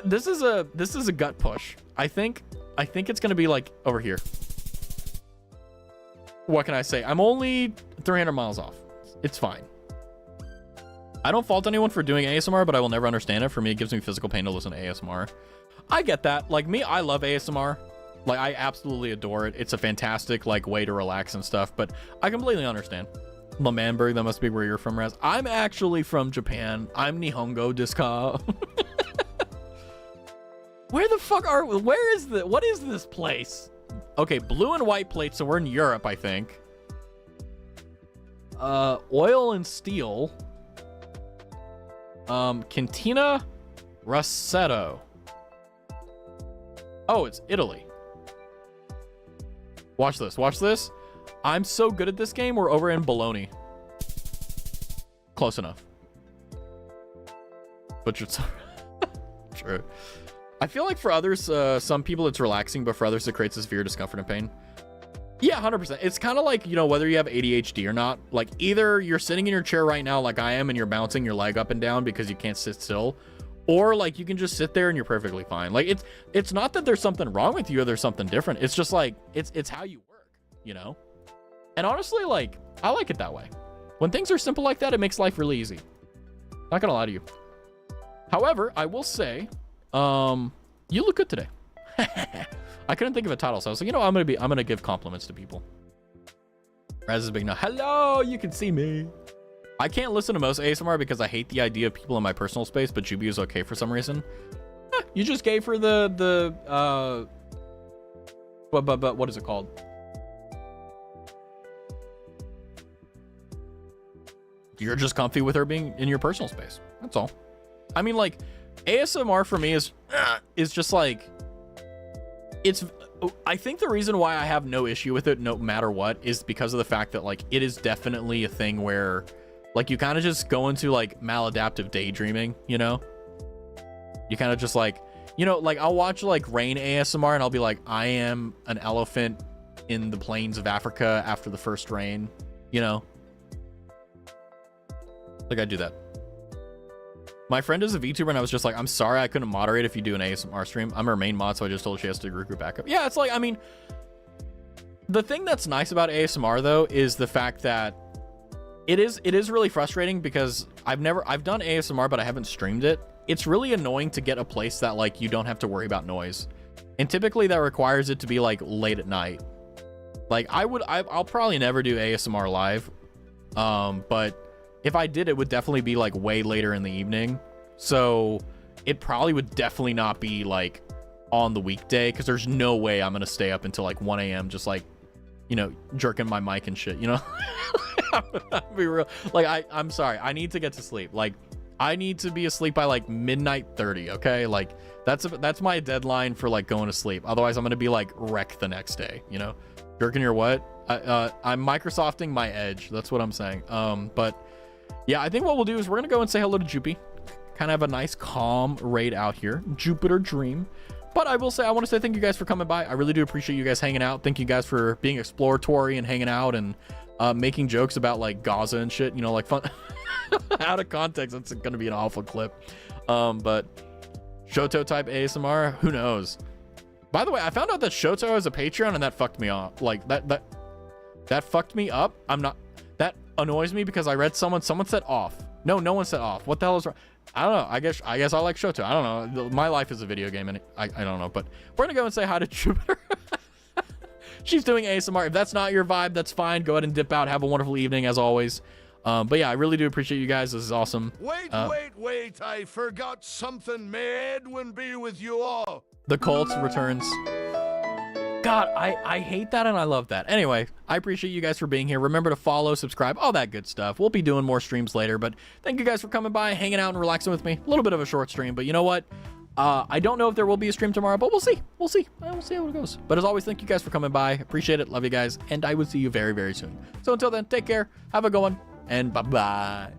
This is a gut push. I think it's gonna be like over here. What can I say? I'm only 300 miles off. It's fine. I don't fault anyone for doing ASMR, but I will never understand it. For me, it gives me physical pain to listen to ASMR. I get that. Like me, I love ASMR. Like I absolutely adore it. It's a fantastic like way to relax and stuff, but I completely understand. Lamanberg, that must be where you're from, Raz. I'm actually from Japan. I'm Nihongo desu ka? What is this place? Okay, blue and white plates, so we're in Europe, I think. Oil and steel. Cantina Rossetto. Oh, it's Italy. Watch this, watch this. I'm so good at this game, we're over in Bologna. Close enough. But it's true. I feel like for others, some people it's relaxing, but for others it creates a severe discomfort and pain. Yeah, 100%. It's kind of like, you know, whether you have ADHD or not. Like, either you're sitting in your chair right now like I am and you're bouncing your leg up and down because you can't sit still, or like you can just sit there and you're perfectly fine. Like, it's not that there's something wrong with you or there's something different. It's just like it's how you work, you know? And honestly, like, I like it that way. When things are simple like that, it makes life really easy. Not gonna lie to you. However, I will say, you look good today. I couldn't think of a title, so I was like, you know, I'm gonna give compliments to people. Raz is big now. Hello, you can see me. I can't listen to most ASMR because I hate the idea of people in my personal space, but Juby is okay for some reason. You just gave her what is it called? You're just comfy with her being in your personal space. That's all. I mean, like, ASMR for me is just like, I think the reason why I have no issue with it no matter what is because of the fact that, like, it is definitely a thing where, like, you kind of just go into like maladaptive daydreaming, you know? You kind of just like, you know, like I'll watch like rain ASMR and I'll be like, I am an elephant in the plains of Africa after the first rain, you know? Like, I do that. My friend is a VTuber and I was just like, I'm sorry I couldn't moderate if you do an ASMR stream. I'm her main mod, so I just told her she has to recruit backup. Yeah, it's like, I mean, the thing that's nice about ASMR though is the fact that it is really frustrating because I've done ASMR, but I haven't streamed it. It's really annoying to get a place that like you don't have to worry about noise. And typically that requires it to be like late at night. Like I'll probably never do ASMR live. But if I did, it would definitely be like way later in the evening. So it probably would definitely not be like on the weekday because there's no way I'm going to stay up until like 1 a.m. just like, you know, jerking my mic and shit, you know? I'll be real. Like, I'm sorry. I need to get to sleep. Like, I need to be asleep by like midnight 30. Okay. Like that's my deadline for like going to sleep. Otherwise I'm going to be like wrecked the next day, you know? Jerking your what? I'm Microsofting my edge. That's what I'm saying. But yeah, I think what we'll do is we're going to go and say hello to Jupy. Kind of have a nice calm raid out here. Jupiter Dream. But I will say, I want to say thank you guys for coming by. I really do appreciate you guys hanging out. Thank you guys for being exploratory and hanging out and making jokes about like Gaza and shit, you know, like fun. Out of context, that's going to be an awful clip. But Shoto type ASMR, who knows? By the way, I found out that Shoto has a Patreon and that fucked me off. Like that fucked me up. That annoys me because I read someone said off. No one said off. What the hell is wrong? I don't know. I guess I like Shoto. I don't know. My life is a video game and I don't know, but we're going to go and say hi to Jupiter. She's doing ASMR. If that's not your vibe, that's fine. Go ahead and dip out. Have a wonderful evening as always. But yeah, I really do appreciate you guys. This is awesome. Wait. I forgot something. May Edwin be with you all. The cult returns. God, I hate that and I love that. Anyway, I appreciate you guys for being here. Remember to follow, subscribe, all that good stuff. We'll be doing more streams later, but thank you guys for coming by, hanging out and relaxing with me. A little bit of a short stream, but you know what? I don't know if there will be a stream tomorrow, but we'll see. We'll see how it goes. But as always, thank you guys for coming by. Appreciate it. Love you guys. And I will see you very, very soon. So until then, take care. Have a good one. And bye-bye.